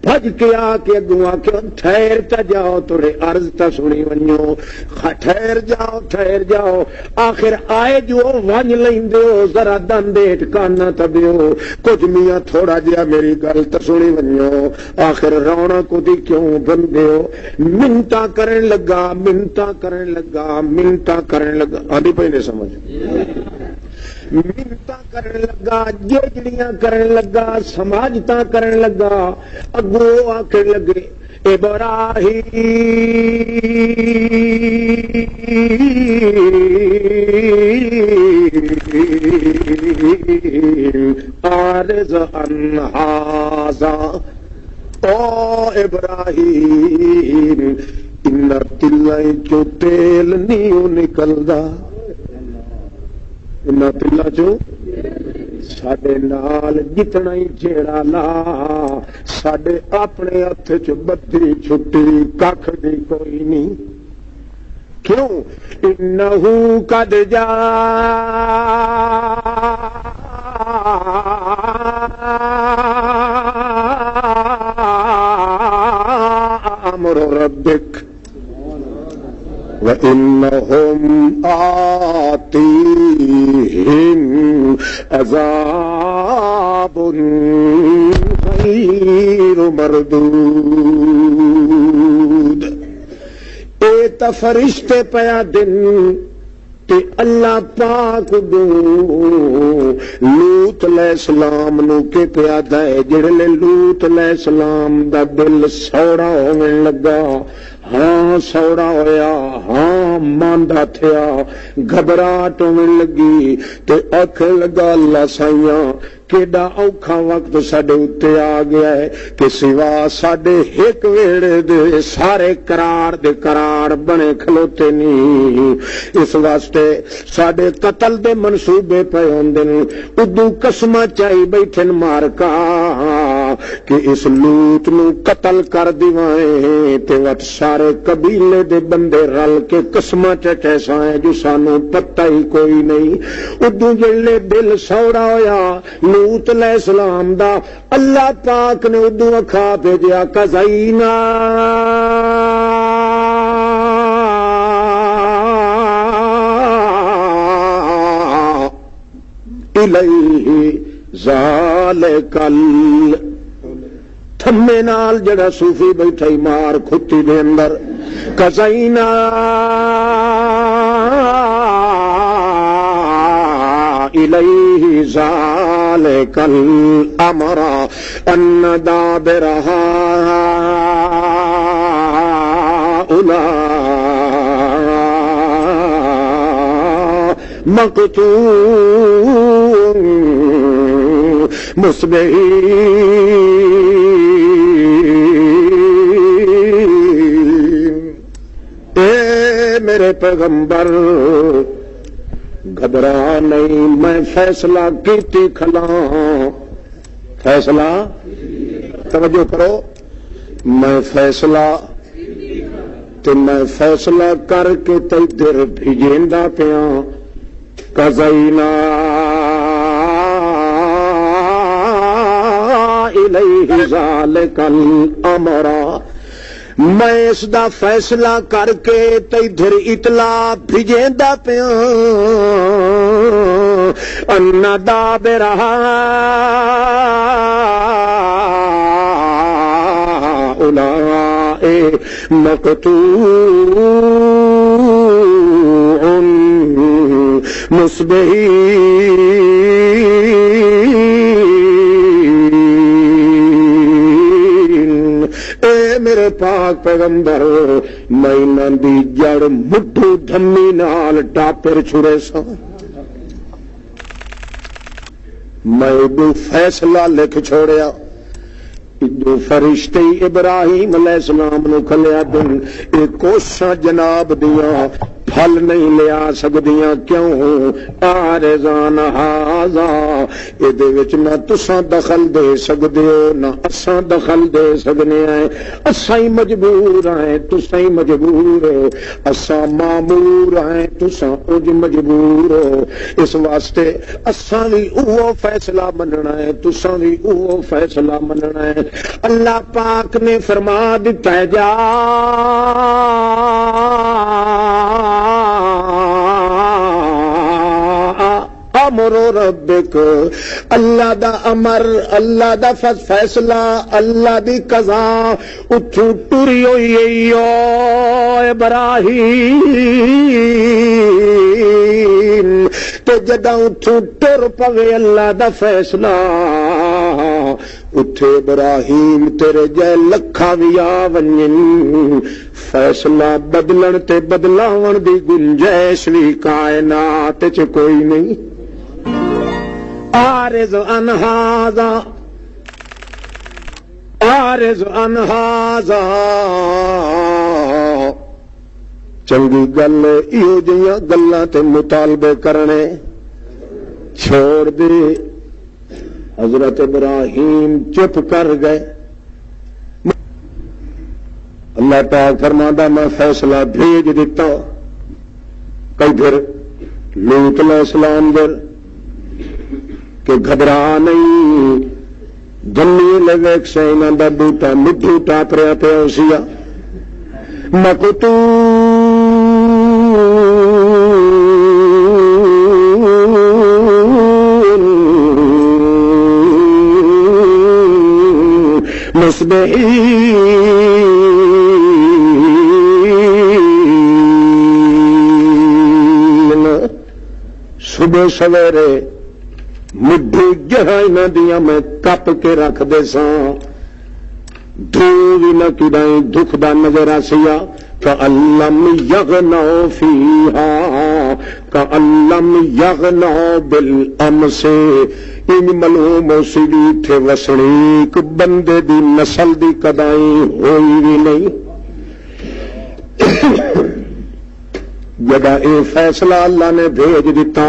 بھج کے آ کے اگوں آ کے ٹھہر تا جاؤ تھوڑے عرض تا سنی ونجو ٹھہر جاؤ آخر آئے جو ونج لیندے ہو ذرا دندیٹ کانا تبیو کچھ میاں تھوڑا جہا میری گل تا سنی ونجو آخر رونا کو دی کیوں بندے ہو منتا کرن لگا آدھی پہ نہیں سمجھ منتا کرن لگا جیجڑیاں کرن لگا سماجتا کرن لگا اگو آکھن لگے ابراہیم عارض عن ھذا او ابراہیم ان تلائیں چو تیل نہیں نکلدا انہاں تلا چو ساڈے نال جتنا ہی جیڑا لا ساڈے اپنے ہاتھ چ بدی چھٹی ککھ دی کوئی نہیں کیوں انہو قد جاء امر ربک وَإِنَّهُمْ آتِيهِمْ عَذَابٌ غَيْرُ مَرْدُودٍ اے تا فرشتے پیا دن تے اللہ پاک دو لوط علیہ السلام نو کے پیا دے جڑے لوط علیہ السلام دا دل سوڑا ہونے لگا ہاں سوڑا ہویا ہاں ماندا تھیا گھبراہٹ ہونے لگی تے آکھن لگا اللہ سائیاں کیڈا اوکھا وقت ساڈے اتے آ گیا ہے کہ سوا ساڈے ایک ویڑے دے سارے قرار دے قرار بنے کھلوتے نہیں اس واسطے ساڈے قتل دے منصوبے پے ہوندے نے ادو قسماں چائی بیٹھن مارکا کہ اس لوط نو قتل کر دیوائیں تے وٹ سارے قبیلے دے بندے رل کے قسماں چیسا ہے جو سانو پتہ ہی کوئی نہیں ادو جلے دل سوڑا ہویا لوط علیہ السلام دا اللہ پاک نے ادو اکھا بھیجیا کزینا الیہ ذالک تھمے نال جڑا صوفی بیٹھا ہی مار کھتی دے اندر قضینا الیہ ذالک الامر ان دابر هؤلاء مقطوع مصبحین۔ اے میرے پیغمبر گھبرا نہیں، میں فیصلہ کیتی کھلا، فیصلہ توجہ کرو، میں فیصلہ تے میں فیصلہ کر کے تیدر بھیجیندا پیا قضینا الیہ ذالک الامر، میں اس دا فیصلہ کر کے تیدھر اطلاع بھیجیندا پیا ان دابر ہؤلاء مقطوع مصبحین۔ اے میرے پاک پیغمبر میں انہاں دی جڑ مٹھو دھمی نال ٹاپر چھڑے سا، میں دو فیصلہ لکھ چھوڑیا، جو فرشتے ابراہیم علیہ السلام نو کھلیا دن اے کوشاں جناب دیاں پھل نہیں لیا سکدیاں، کیوں آرزان ہاذا، اے دے وچ نہ تساں دخل دے سکدے ہو نہ اساں دخل دے سکنے ہیں، اساں ہی مجبور ہیں تساں ہی مجبور ہو، اساں مامور ہیں تساں اج مجبور ہو، اس واسطے اساں وی اوہ فیصلہ مننا ہے تساں وی اوہ فیصلہ مننا ہے۔ اللہ پاک نے فرما دیتا ہے جا امر ربک، اللہ دا امر، اللہ دا فیصلہ، اللہ دی قضا اتھو ٹری ہوئی ابراہیم، تو جداں اتھو ٹر پوے اللہ دا فیصلہ، اتھے ابراہیم تیرے جے لکھا بھی آ ونجن، فیصلہ بدلن تے بدلاون دی گنجائش بھی کائنات چ کوئی نہیں۔ عارض عن ھذا، عارض عن ھذا، چنگی گل ایہو جیاں گلاں تے مطالبے کرنے چھوڑ دے۔ حضرت ابراہیم چپ کر گئے، اللہ پاک فرماتا میں فیصلہ بھیج دیتا، کئی پھر لوط علیہ السلام در کہ گھبرا نہیں، دلی لویک سے انہاں دا بوٹا مٹھو ٹاپریا پیا سیا، مقطوع مصبحین، صبح سویرے مڈھی جہاں انہاں دیاں میں کپ کے رکھ دے ساں، دھو بھی نہ کڈائیں دکھ دا نظر آسیا، کألم یغنوا فیہا، کألم یغنوا بالامس، ان ملوم سیدھی تھے وسنیک بندے دی نسل دی کدائیں ہوئی بھی نہیں۔ جدا اے فیصلہ اللہ نے بھیج دیتا،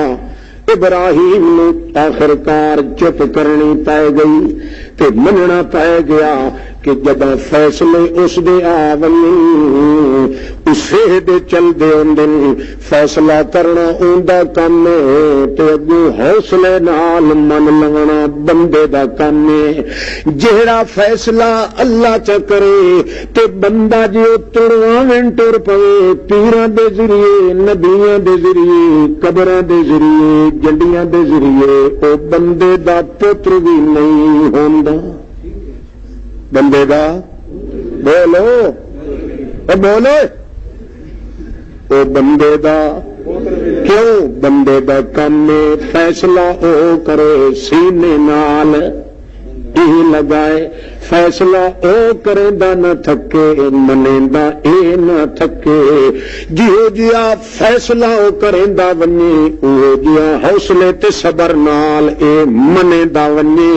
ابراہیم نو آخرکار چپ کرنی پائے گئی تے مننا پائے گیا، کہ جداں فیصلے اس دے آون اسے دے چل دے اندن فیصلہ کرنا اوندا کم ہے تے اگوں حوصلے نال من لگنا بندے دا کم ہے جہڑا فیصلہ اللہ چا کرے تے بندہ جو تڑواں ٹر پوے پیراں دے ذریعے نبیاں دے ذریعے قبراں دے ذریعے جنڈیاں دے ذریعے او بندے دا پتر بھی نہیں ہوندا بندے دا بولو او بولو او بندے دا کیوں بندے دا کم فیصلہ او کرے سینے نال لگائے فیصلہ او کرے دا نہ تھکے منے دا اے نہ تھکے جیو جیا فیصلہ او کرے دا ونی او جیا حوصلے تے صبر نال اے منے دا ونی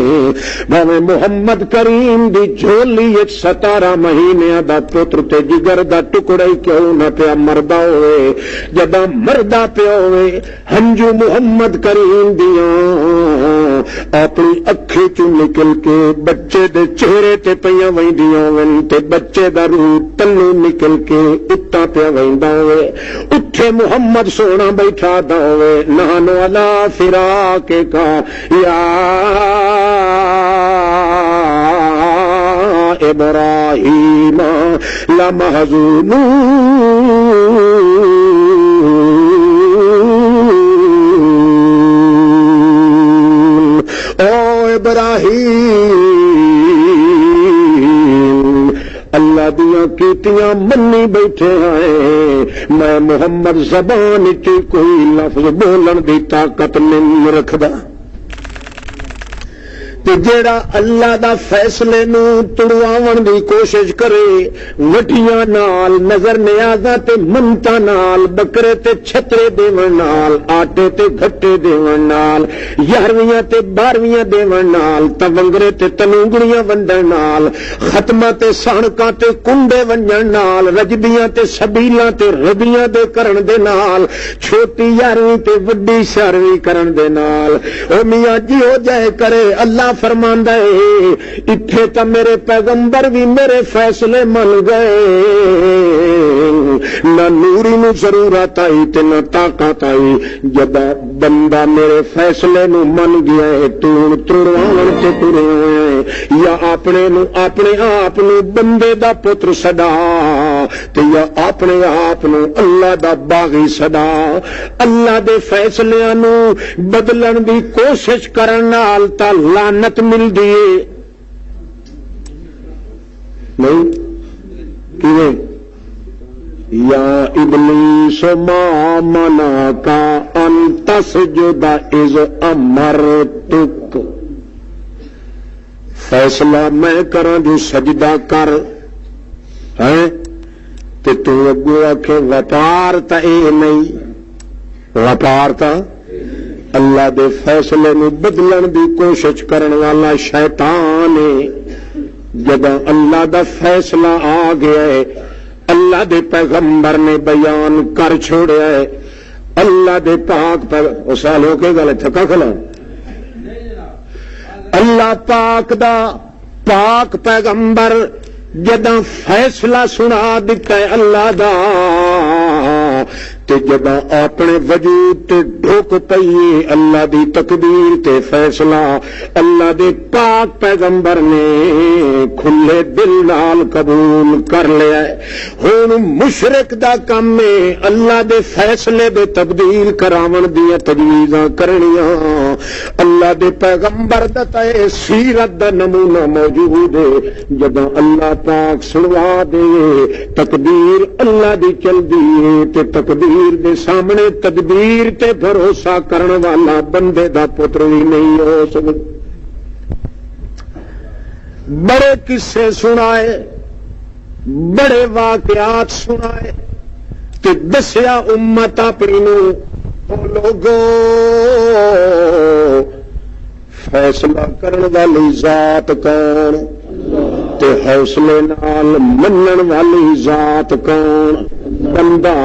بھاویں محمد کریم دی جھولی 17 مہینے دا پتر تے جگر دا ٹکڑا ہی کیوں نہ پیا مردا ہوئے جداں مردا پیا ہوئے ہنجو محمد کریم دیاں اپنی اکھی چوں نکل کے بچے دے چہرے تے پیاں ویندیاں ون تے بچے دا روح تلوں نکل کے اتا پیا ویندا ہوئے اٹھے محمد سونا بیٹھا دا ہوئے نہانو علا فراق کا یا ابراہیم لمحزون ابراہیم اللہ دیاں کیتیاں منی بیٹھے ہیں میں محمد زبان چ کوئی لفظ بولن دی طاقت نہیں رکھدا تے جیڑا اللہ دا فیصلے نو تڑواون دی کوشش کرے وٹیاں نال نظر نیازاں تے منتا نال بکرے تے چھترے دیون نال آٹے تے گھٹے دیون نال 11ویں تے 12ویں دیون نال تونگرے تے تنونگڑیاں ونڈن نال ختماں تے سانکاں تے کنڈے ونجن نال رجبیاں تے سبیلاں تے ربیاں دے کرن دے نال چھوٹی 11ویں تے وڈی 11ویں کرن دے نال او میاں جی ہو جائے کرے اللہ فرماندا ہے اتھے تا میرے پیغمبر بھی میرے فیصلے من گئے نہ نوری نو ضرورت آئی تے نہ طاقت آئی جب بندہ میرے فیصلے نو من گیا ہے تو تڑوان تے ترے ہوئے یا اپنے آپ نو بندے دا پتر سدا تے یا اپنے آپ نو اللہ دا باغی سدا اللہ دے فیصلیاں نو بدلن دی کوشش کرن نال تا لعنت مل دیے نہیں کیویں یا ابلیس ما منعک ان تسجد اذ امرتک فیصلہ میں کراں جو سجدہ کر ہے تے تو اگوں آکھے وپار تا اے نہیں وپار تا اللہ دے فیصلے نو بدلن دی کوشش کرن والا شیطان ہے جب اللہ دا فیصلہ آ گیا ہے اللہ دے پیغمبر نے بیان کر چھوڑیا ہے اللہ دے پاک سال ہو کے گل تھکا کھلا اللہ پاک دا پاک پیغمبر جداں فیصلہ سنا دیتا ہے اللہ دا تے جب اپنے وجود تے ڈھوک پئیے اللہ دی تقدیر تے فیصلہ اللہ دے پاک پیغمبر نے کھلے دل نال قبول کر لیا ہن مشرک دا کم ہے اللہ دے فیصلے دے تبدیل کراون دی تجویزاں کرنیاں اللہ دے پیغمبر دا تے سیرت دا نمونہ موجود ہے جب اللہ پاک سنوا دے تقدیر اللہ دی چل دی تے تقدیر دے سامنے تدبیر تے بھروسہ کرن والا بندے دا پتر بھی نہیں ہو سکتا بڑے قصے سنائے بڑے واقعات سنائے تے دسیا امت اپنی نو لوگو فیصلہ کرن والی ذات کون تے حوصلے نال منن والی ذات کون بندہ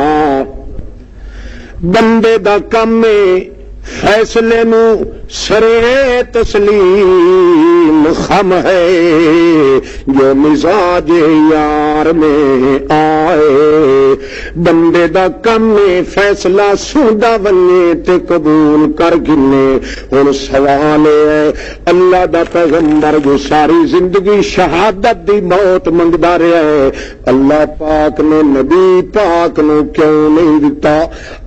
بندے دا کم ہے فیصلے نو سرے تسلیم خم ہے جو مزاج یار میں آئے بندے دا کم فیصلہ سندا بنے تے قبول کر گنے ہن سوال ہے اللہ دا پیغمبر جو ساری زندگی شہادت دی موت منگدا رہا ہے اللہ پاک نے نبی پاک نو کیوں نہیں دتا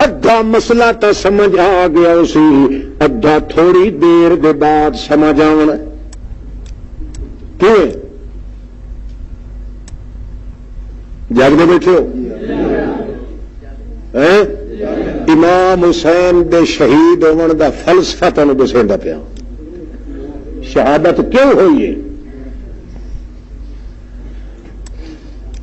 ادھا مسئلہ تا سمجھ آ گیا اسی ادھا تھوڑی دیر دے بعد سمجھ آنا کیوں جاگتے بیٹھے ہو امام حسین دے شہید ہون دا فلسفہ تمہیں دسیندا پیا شہادت کیوں ہوئی ہے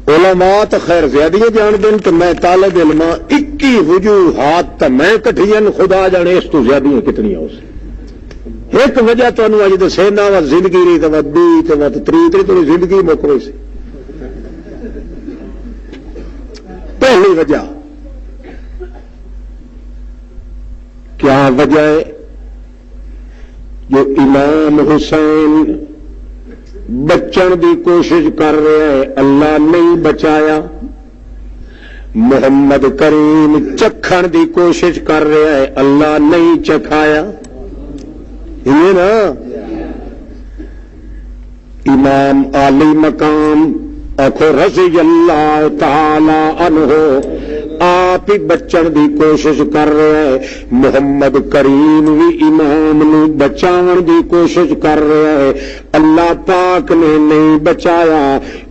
علماء تو خیر زیادہ جان دین تو میں طالب علم 21 وجوہات تو میں کٹھین خدا جانے اس تو زیادہ کتنی ہو سی ایک وجہ تمہیں اج دسینا وا زندگی رہی تو دی تو تری تو زندگی مک رہی سی پہلی وجہ کیا وجہ ہے جو امام حسین بچن دی کوشش کر رہے ہیں اللہ نہیں بچایا محمد کریم چکھن دی کوشش کر رہا ہے اللہ نہیں چکھایا یہ نا امام عالی مقام آخو رضی اللہ تعالی عنہ آپ ہی بچن دی کوشش کر رہا ہے محمد کریم بھی امام نو بچاون دی کوشش کر رہا ہے اللہ پاک نے نہیں بچایا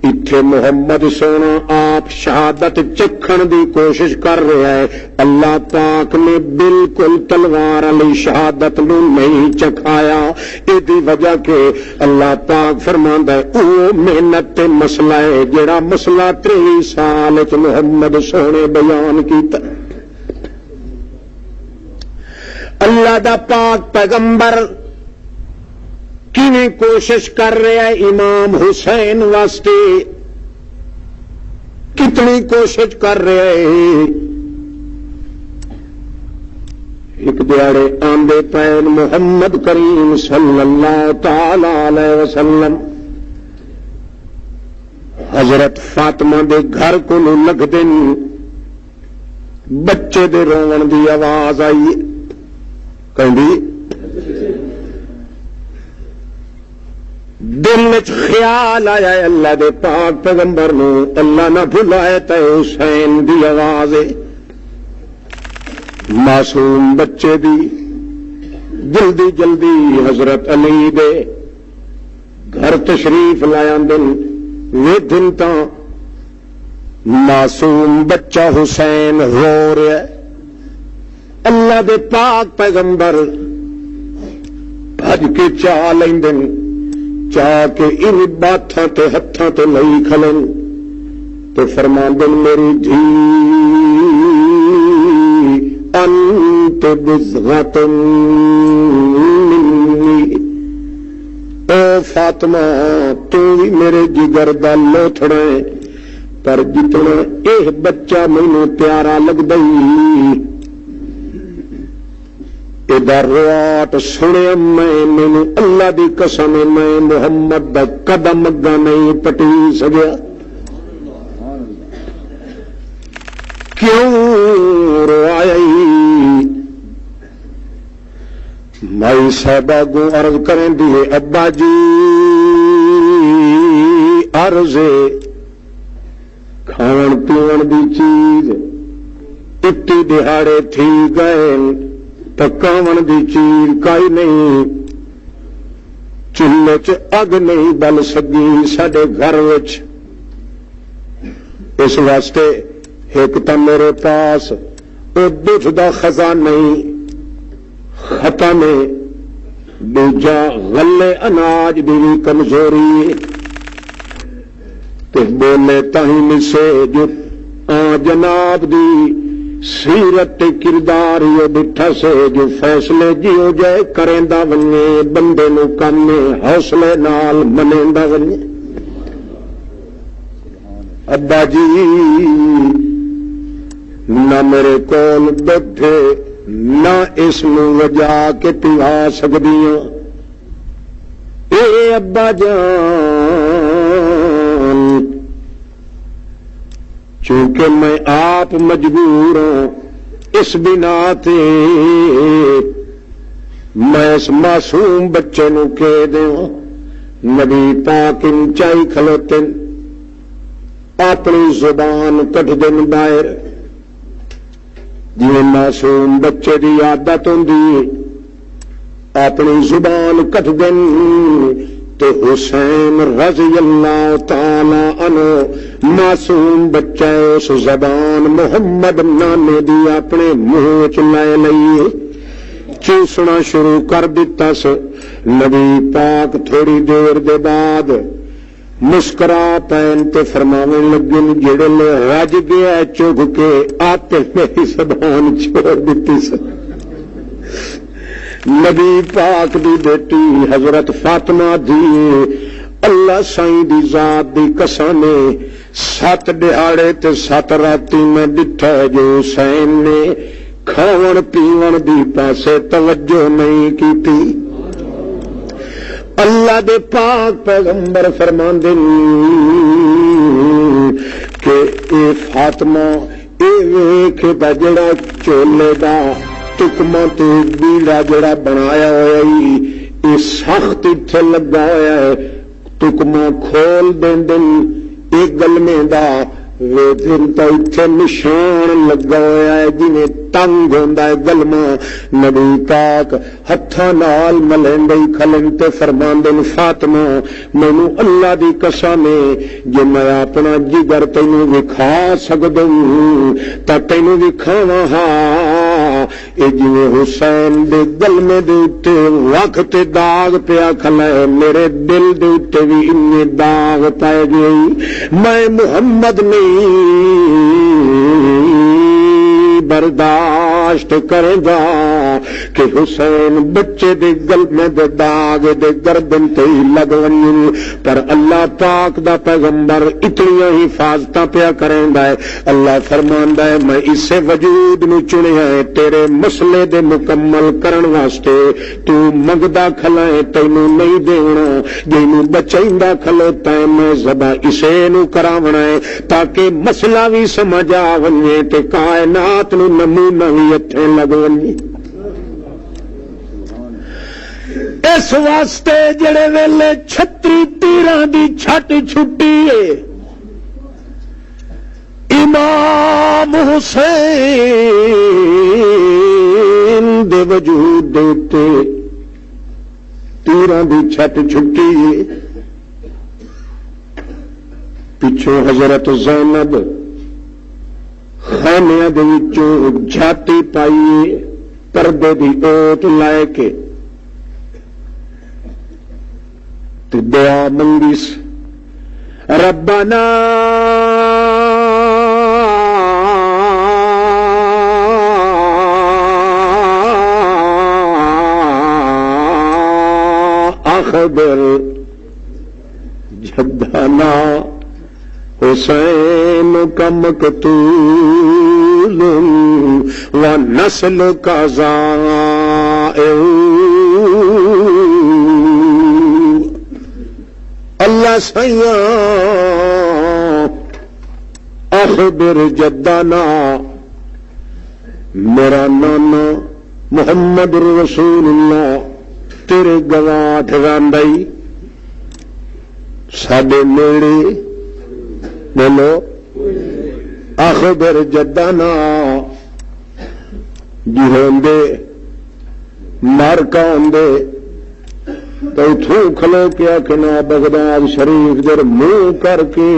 اتھے محمد سونا آپ شہادت چکھن دی کوشش کر رہا ہے اللہ پاک نے بالکل تلوار علی شہادت نو نہیں چکھایا ایدی وجہ کہ اللہ پاک فرماندا ہے او محنت تے مسئلہ ہے جڑا مسئلہ 23 سال وچ محمد سونے بیان کیتا اللہ دا پاک پیغمبر کیویں کوشش کر رہا ہے امام حسین واسطے کتنی کوشش کر رہا ہے ایک دیاڑے آندے پین محمد کریم صلی اللہ تعالی علیہ وسلم حضرت فاطمہ دے گھر کو لگ دن بچے دے رون دی آواز آئی کہیں دل وچ خیال آیا ہے اللہ دے پاک پیغمبر نو اللہ نہ بھلائے تے حسین دی آواز معصوم بچے دی جلدی جلدی حضرت علی دے گھر تشریف لایا دن وہ دن تا معصوم بچہ حسین رو رہا ہے اللہ دے پاک پیغمبر بھج کے چاہ لیندن چاہ کے ان باتاں تے ہتھاں تے لئی کھلن تو فرماندن میری دھی انت بزغت منی اے فاطمہ تو بھی میرے جگر دا لوتھڑا ہے پر جتنا اے بچہ مینوں پیارا لگدا ای ادھر رواٹ سنے میں مینوں اللہ دی قسم میں محمد دا قدم اگا نہیں پٹی سکیا کیوں روایا مائی صاحبہ کو عرض کریں دیے ابا جی عرض کھان پیون دی چیز اٹی دہاڑے تھی گئے پکاون دی چیز کائی نہیں چولہے چ اگ نہیں بل سکی ساڈے گھر وچ اس واسطے ایک تو میرے پاس وہ دودھ دا خزانہ نہیں ختم ہے دوجا غلے اناج دی بھی کمزوری تو بولے تاہیں مسے جو جناب دی سیرت کردار یہ بٹھا سے جو فیصلے جیو جائے کریندا ونجے بندے نو کم حوصلے نال منیندا ونجے ابا جی نہ میرے کول دودھ نہ اس نو وجا کے پلا سکدیاں. اے ابا جان چونکہ میں آپ مجبور ہوں اس بنا تے میں اس معصوم بچے نو کہہ دوں. نبی پاک انچائی کھلوتے اپنی زبان کٹ دن باہر جی معصوم بچے دی عادت ہوندی اپنی زبان کٹ دن. تو حسین رضی اللہ تعالی عنہ معصوم بچہ اس زبان محمد نانے دی اپنے منہ چ لے لئی چوسنا شروع کر دیتا سو. نبی پاک تھوڑی دیر دے بعد مسکرا پین تے فرماون لگے جڑے لے رج گیا چگ کے آتے میری زبان چھوڑ دیتی سو. نبی پاک دی بیٹی حضرت فاطمہ دی اللہ سائیں دی ذات دی قسم 7 دہاڑے تے 7 راتی میں ڈٹھا جو حسین نے کھاون پیون دی پاسے توجہ نہیں کیتی. اللہ دے پاک پیغمبر فرماندے کہ اے فاطمہ اے ویکھ دا جڑا چولے دا ٹکما تے بیڑا جڑا بنایا ہوا یہ سخت اتنے لگا ہوا ہے. ٹکما کھول دین ایک گلمے دا دن تو اتنے نشان لگا ہوا ہے جنہیں تنگ ہوتا ہے گلما. نبی پاک ہاتھاں نال ملیں کھلن تے فرماندے فاطمہ مینوں اللہ دی قسم ہے جے میں اپنا جگر تینوں وکھا سکدا تا تینوں وکھاواں ہاں. اے جویں حسین دے گلمے دے اُتے وقت داغ پیا کھلا ہے میرے دل دے اُتے بھی انے داغ پے گئی. میں محمد نہیں برداشت کرے گا کہ حسین بچے دے گلمے دے داغ دے گردن تے لگ ونجن. پر اللہ پاک دا پیغمبر اتنی حفاظتاں پیا کریندا ہے. اللہ فرماندا ہے میں اسے وجود نو چنیا ہے تیرے مسئلے دے مکمل کرن واسطے. تو منگدا کھلائے تینوں نہیں دینا جینوں بچیندا کھلوتا ہے میں ذبح اسے نو کراونا ہے تاکہ مسئلہ بھی سمجھ آ ونجے تے کائنات نو نمونہ بھی اتھے لگ ونجے. اس واسطے جڑے ویلے 36 تیراں دی چھٹ چھٹی ہے امام حسین دے وجود دیتے تیراں دی چھٹ چھٹی ہے. پچھوں حضرت زینب خانیاں دے وچوں جھاتی پائیے پردے دی اوٹ لائے کے تے دعا منگیس ربنا اخبر جدنا حسین کا مقتول ونسل کا زائع. اللہ سیاں اخبر جدنا میرا نانا محمد رسول اللہ تیرے گواہ ٹھراندائی ساڈے نیڑے بولو اخبر جدنا جی ہوندے مر کا ہوندے تو اتوں کھلو کیا کہ نہ بغداد شریف در منہ کر کے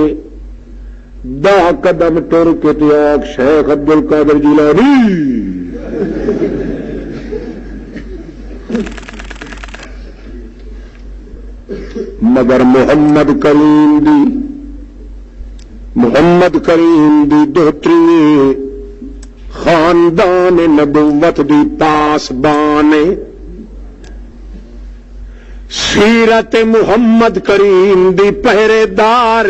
10 قدم ٹر کے تیاگ شیخ عبد القادر جیلانی مگر محمد کریم دی دوتری خاندان نبوت دی پاسبان سیرت محمد کریم دی پہرے دار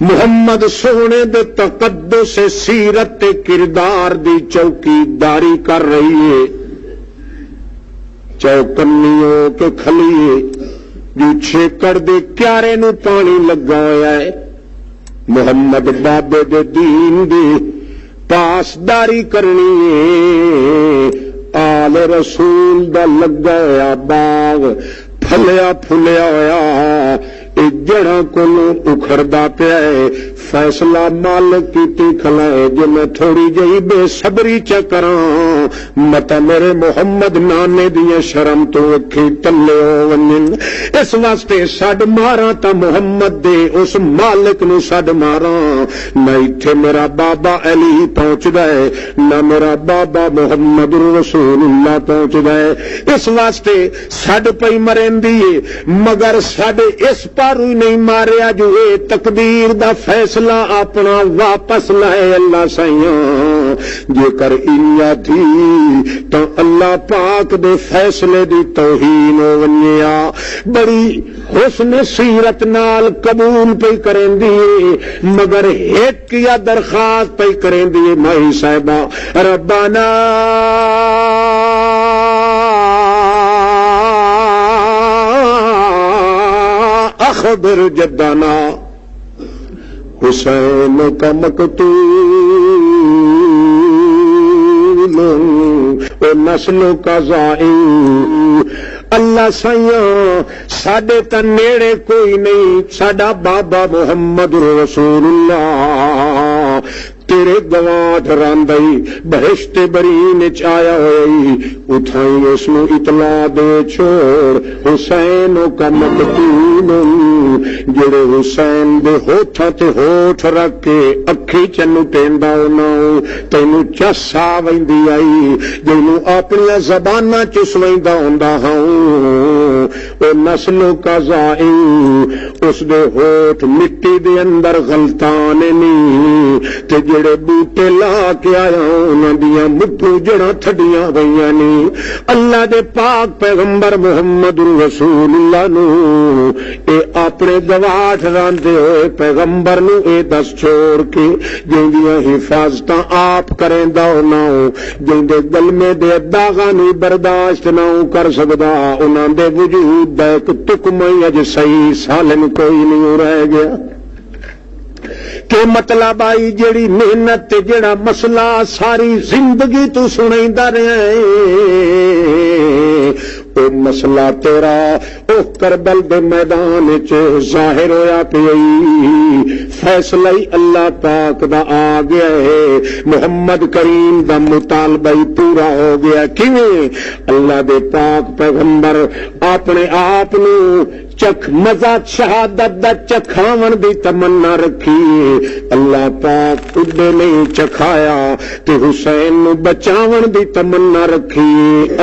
محمد سونے دے تقدس سیرت کردار دی چوکیداری کر رہی ہے، چوکنیوں کے کھلیے جو چھیکڑ دے کیارے نو پانی لگا ہوا ہے، محمد بابے دے دین دی پاسداری کرنی ہے، آل رسول دا لگا ہوا باغ پھلیا پھلیا ہوا جڑا کو اکھڑدا پیا ہے، فیصلہ مالک کیتی کھلائے جو میں تھوڑی جہی بے صبری چکراں متا میرے محمد نانے دیا شرم تو اکھی تلے ہو ونجن، اس واسطے سڈ ماراں تا محمد دے اس مالک نو سڈ ماراں، نہ ایتھے میرا بابا علی پہنچدا ہے نہ میرا بابا محمد رسول اللہ پہنچدا ہے، اس واسطے سڈ پئی مرندی ہے مگر سڈ اس پارو نہیں ماریا جو اے تقدیر دا فیصلہ اپنا واپس لائے اللہ سائیاں، جے کر انیا تھی تو اللہ پاک دے فیصلے دی توہین ہو ونیا، بڑی حسن سیرت نال قبول پہ کریں دیئے مگر ایک یا درخواست پہ کریں دیئے مائی صاحبہ، ربنا اخبر جدنا حسین کا مقتول و نسلوں کا زائن، اللہ سائیاں ساڈے تا نیڑے کوئی نہیں، ساڈا بابا محمد رسول اللہ تیرے گواہ ٹھراندئی بہشت برین چایا ہوئی، اتھائی اس نو اطلاع دے چھوڑ حسین کا مقتول، جڑے حسین دے ہوٹھاں تے ہوٹھ رکھ کے اکھی چنو ٹیندا ہونا تینو چسا ویندی آئی، جنوں اپنی زباناں چسویندا ہوندا ہاں، او نسلوں کا زائن اس دے ہوٹھ مٹی دے اندر غلطان نہیں، تے جڑے بوٹے لا کے آیا انہاں دیاں مٹھو جڑاں تھڈیاں گئیاں نہیں، اللہ دے پاک پیغمبر محمد رسول اللہ نو اے اپنے گواہ ٹھراندے ہوئے پیغمبر نو اے دس چھوڑ کے جیندیاں حفاظتاں آپ کریندا ہونا، جیندے گلمے دے داغاں نو برداشت نہ کر سکدا، انہاں دے وجود دا ایک تکمہ اج صحیح سالم کوئی نہیں رہ گیا، کہ مطلب آئی جیڑی محنت تے جیڑا مسئلہ ساری زندگی تو سنائیندہ رہے او مسئلہ تیرا او کربل دے میدان چ ظاہر ہویا پئی، فیصلہ ہی اللہ پاک دا آ گیا ہے، محمد کریم دا مطالبہ ہی پورا ہو گیا، کیویں اللہ دے پاک پیغمبر اپنے آپ نو چکھ مزہ شہادت دا چکھاون دی تمنا رکھی، اللہ پاک اڈے نہیں چکھایا تے حسین نو بچاون دی تمنا رکھی،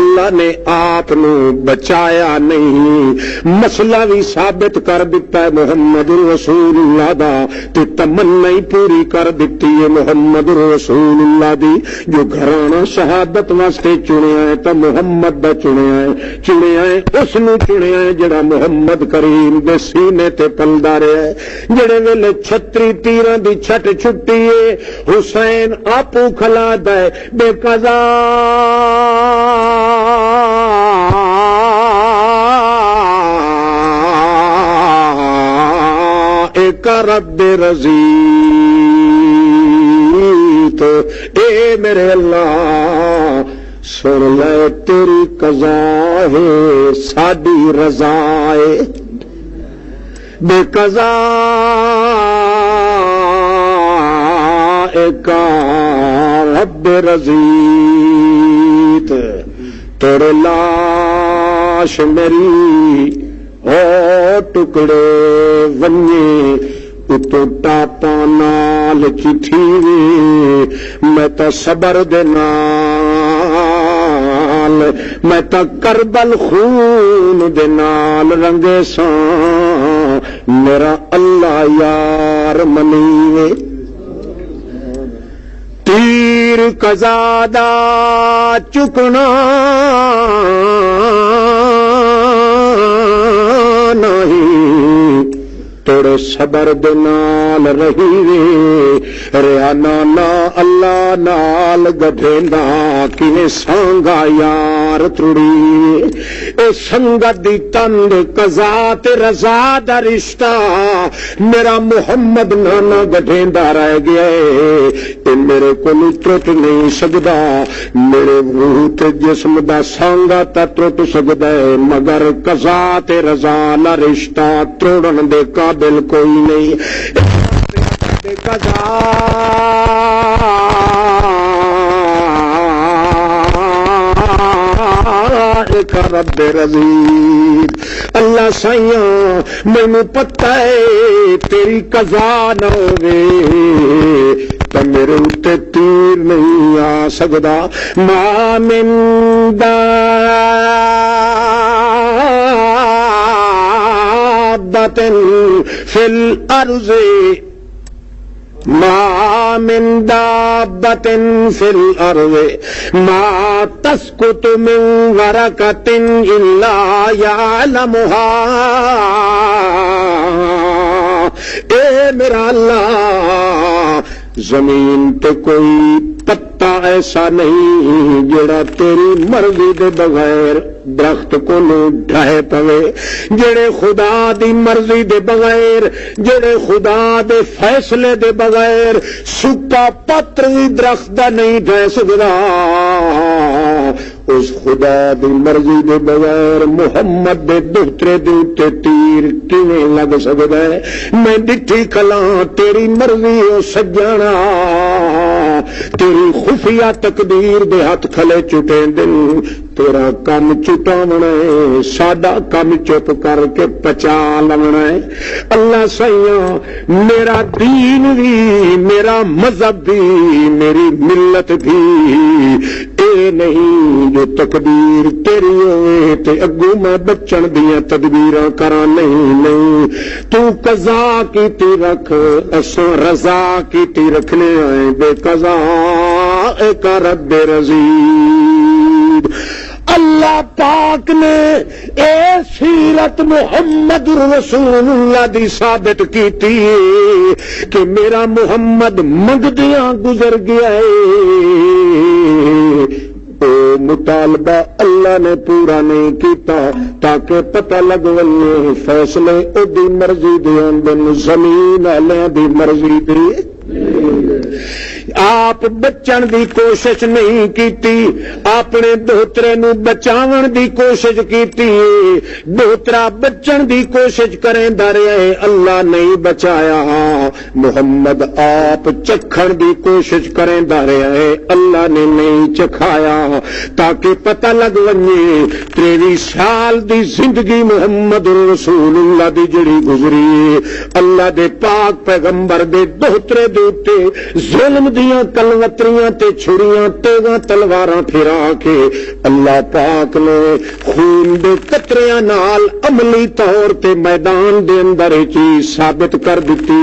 اللہ نے آپ نو بچایا نہیں، مسئلہ بھی ثابت کر دیتا ہے محمد رسول اللہ دا تے تمنا ہی پوری کر دیتی ہے محمد رسول اللہ دی، جو گھرانہ شہادت واسطے چنیا ہے تا محمد دا چنیا ہے اس نو چنیا ہے جڑا محمد کریم دے سینے تے پلدا رہیا ہے، جڑے ویلے چھتری تیراں دی چھٹ چھٹی ہے حسین آپو کھلا دے بے قضا ایک رب رضیت، اے میرے اللہ سن لے تیری قضا ہے ساڈی رضا ہے، بے قضا ایک رب رضیت، تیرے لاش میری او ٹکڑے ونجے اتو ٹاپا نال چٹھی میں تا صبر دے نال، میں تا کربل خون دے نال رنگے ساں، میرا اللہ یار منیوے، تیر قضا چکنا نہیں توڑے صبر دے نال رہی وے ریانا نا اللہ نال گدھیندا کیویں سانگا یار تڑی اے سنگت دی تند قضا تے رضا دا رشتہ میرا محمد نانا گدھیندا رہ گیا اے میرے کول ٹوٹ نہیں سکدا میرے روح تے جسم دا سانگا تا ٹوٹ سکدا ہے مگر قضا تے رضا دا رشتہ توڑن دے قابل کوئی نہیں قضا رب رضید اللہ سائیاں مینوں پتہ ہے تیری قضا نہ ہوے تو میرے اُتے تیر نہیں آ سکدا ما من دابۃ فی الارض ما من دابۃ فی الارض ما تسقط من ورقۃ الا یعلمها اے میرا اللہ زمین تے کوئی پتا ایسا نہیں جڑا تیری مرضی دے بغیر درخت کو ڈھائے پوے جڑے خدا دی مرضی دے بغیر جڑے خدا دے فیصلے دے بغیر سکا پتر بھی درخت دا نہیں ڈھائے سکدا اس خدا دی مرضی دے بغیر محمد دے دوترے دے تے تیر کیویں لگ سکدا ہے میں ڈٹھی کلاں تیری مرضی او سجانا تیری خفیہ تقدیر دے ہاتھ کھلے چٹے دن تیرا کم چٹاونا ہے ساڈا کم چپ کر کے پچا لونا ہے اللہ سائیاں میرا دین بھی میرا مذہب بھی میری ملت بھی اے نہیں جو تقدیر تیری ہوئے تے اگوں میں بچن دیاں تدبیراں کراں نہیں تو قضا کیتی رکھ اساں رضا کیتی رکھنے آئے بے قضا اے کا رب رضید اللہ پاک نے اے سیرت محمد رسول اللہ دی ثابت کیتی کہ میرا محمد منگدیاں گزر گیا ہے مطالبہ اللہ نے پورا نہیں کیتا تاکہ پتہ لگ ونے فیصلے اودی مرضی دے اندر زمین والے دی مرضی دے آپ بچن دی کوشش نہیں کیتی اپنے دوترے نو بچاون دی کوشش کیتی دوترا بچن دی کوشش کریندا رہیا ہے اللہ نہیں بچایا محمد آپ چکھن دی کوشش کریندا رہیا ہے اللہ نے نہیں چکھایا تاکہ پتہ لگ ونجے 23 سال دی زندگی محمد رسول اللہ دی جڑی گزری اللہ دے پاک پیغمبر دے دوترے دے ظلم دیاں کلوتریاں تے چھڑیاں تیغاں تلواراں پھرا کے اللہ پاک نے خون دے قطریاں نال عملی طور تے میدان دے اندر چیز ثابت کر دیتی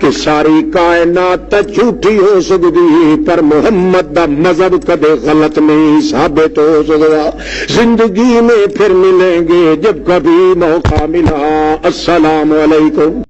کہ ساری کائنات تا جھوٹی ہو سکتی پر محمد دا مذہب کدے غلط نہیں ثابت ہو سکتا زندگی میں پھر ملیں گے جب کبھی موقع ملا السلام علیکم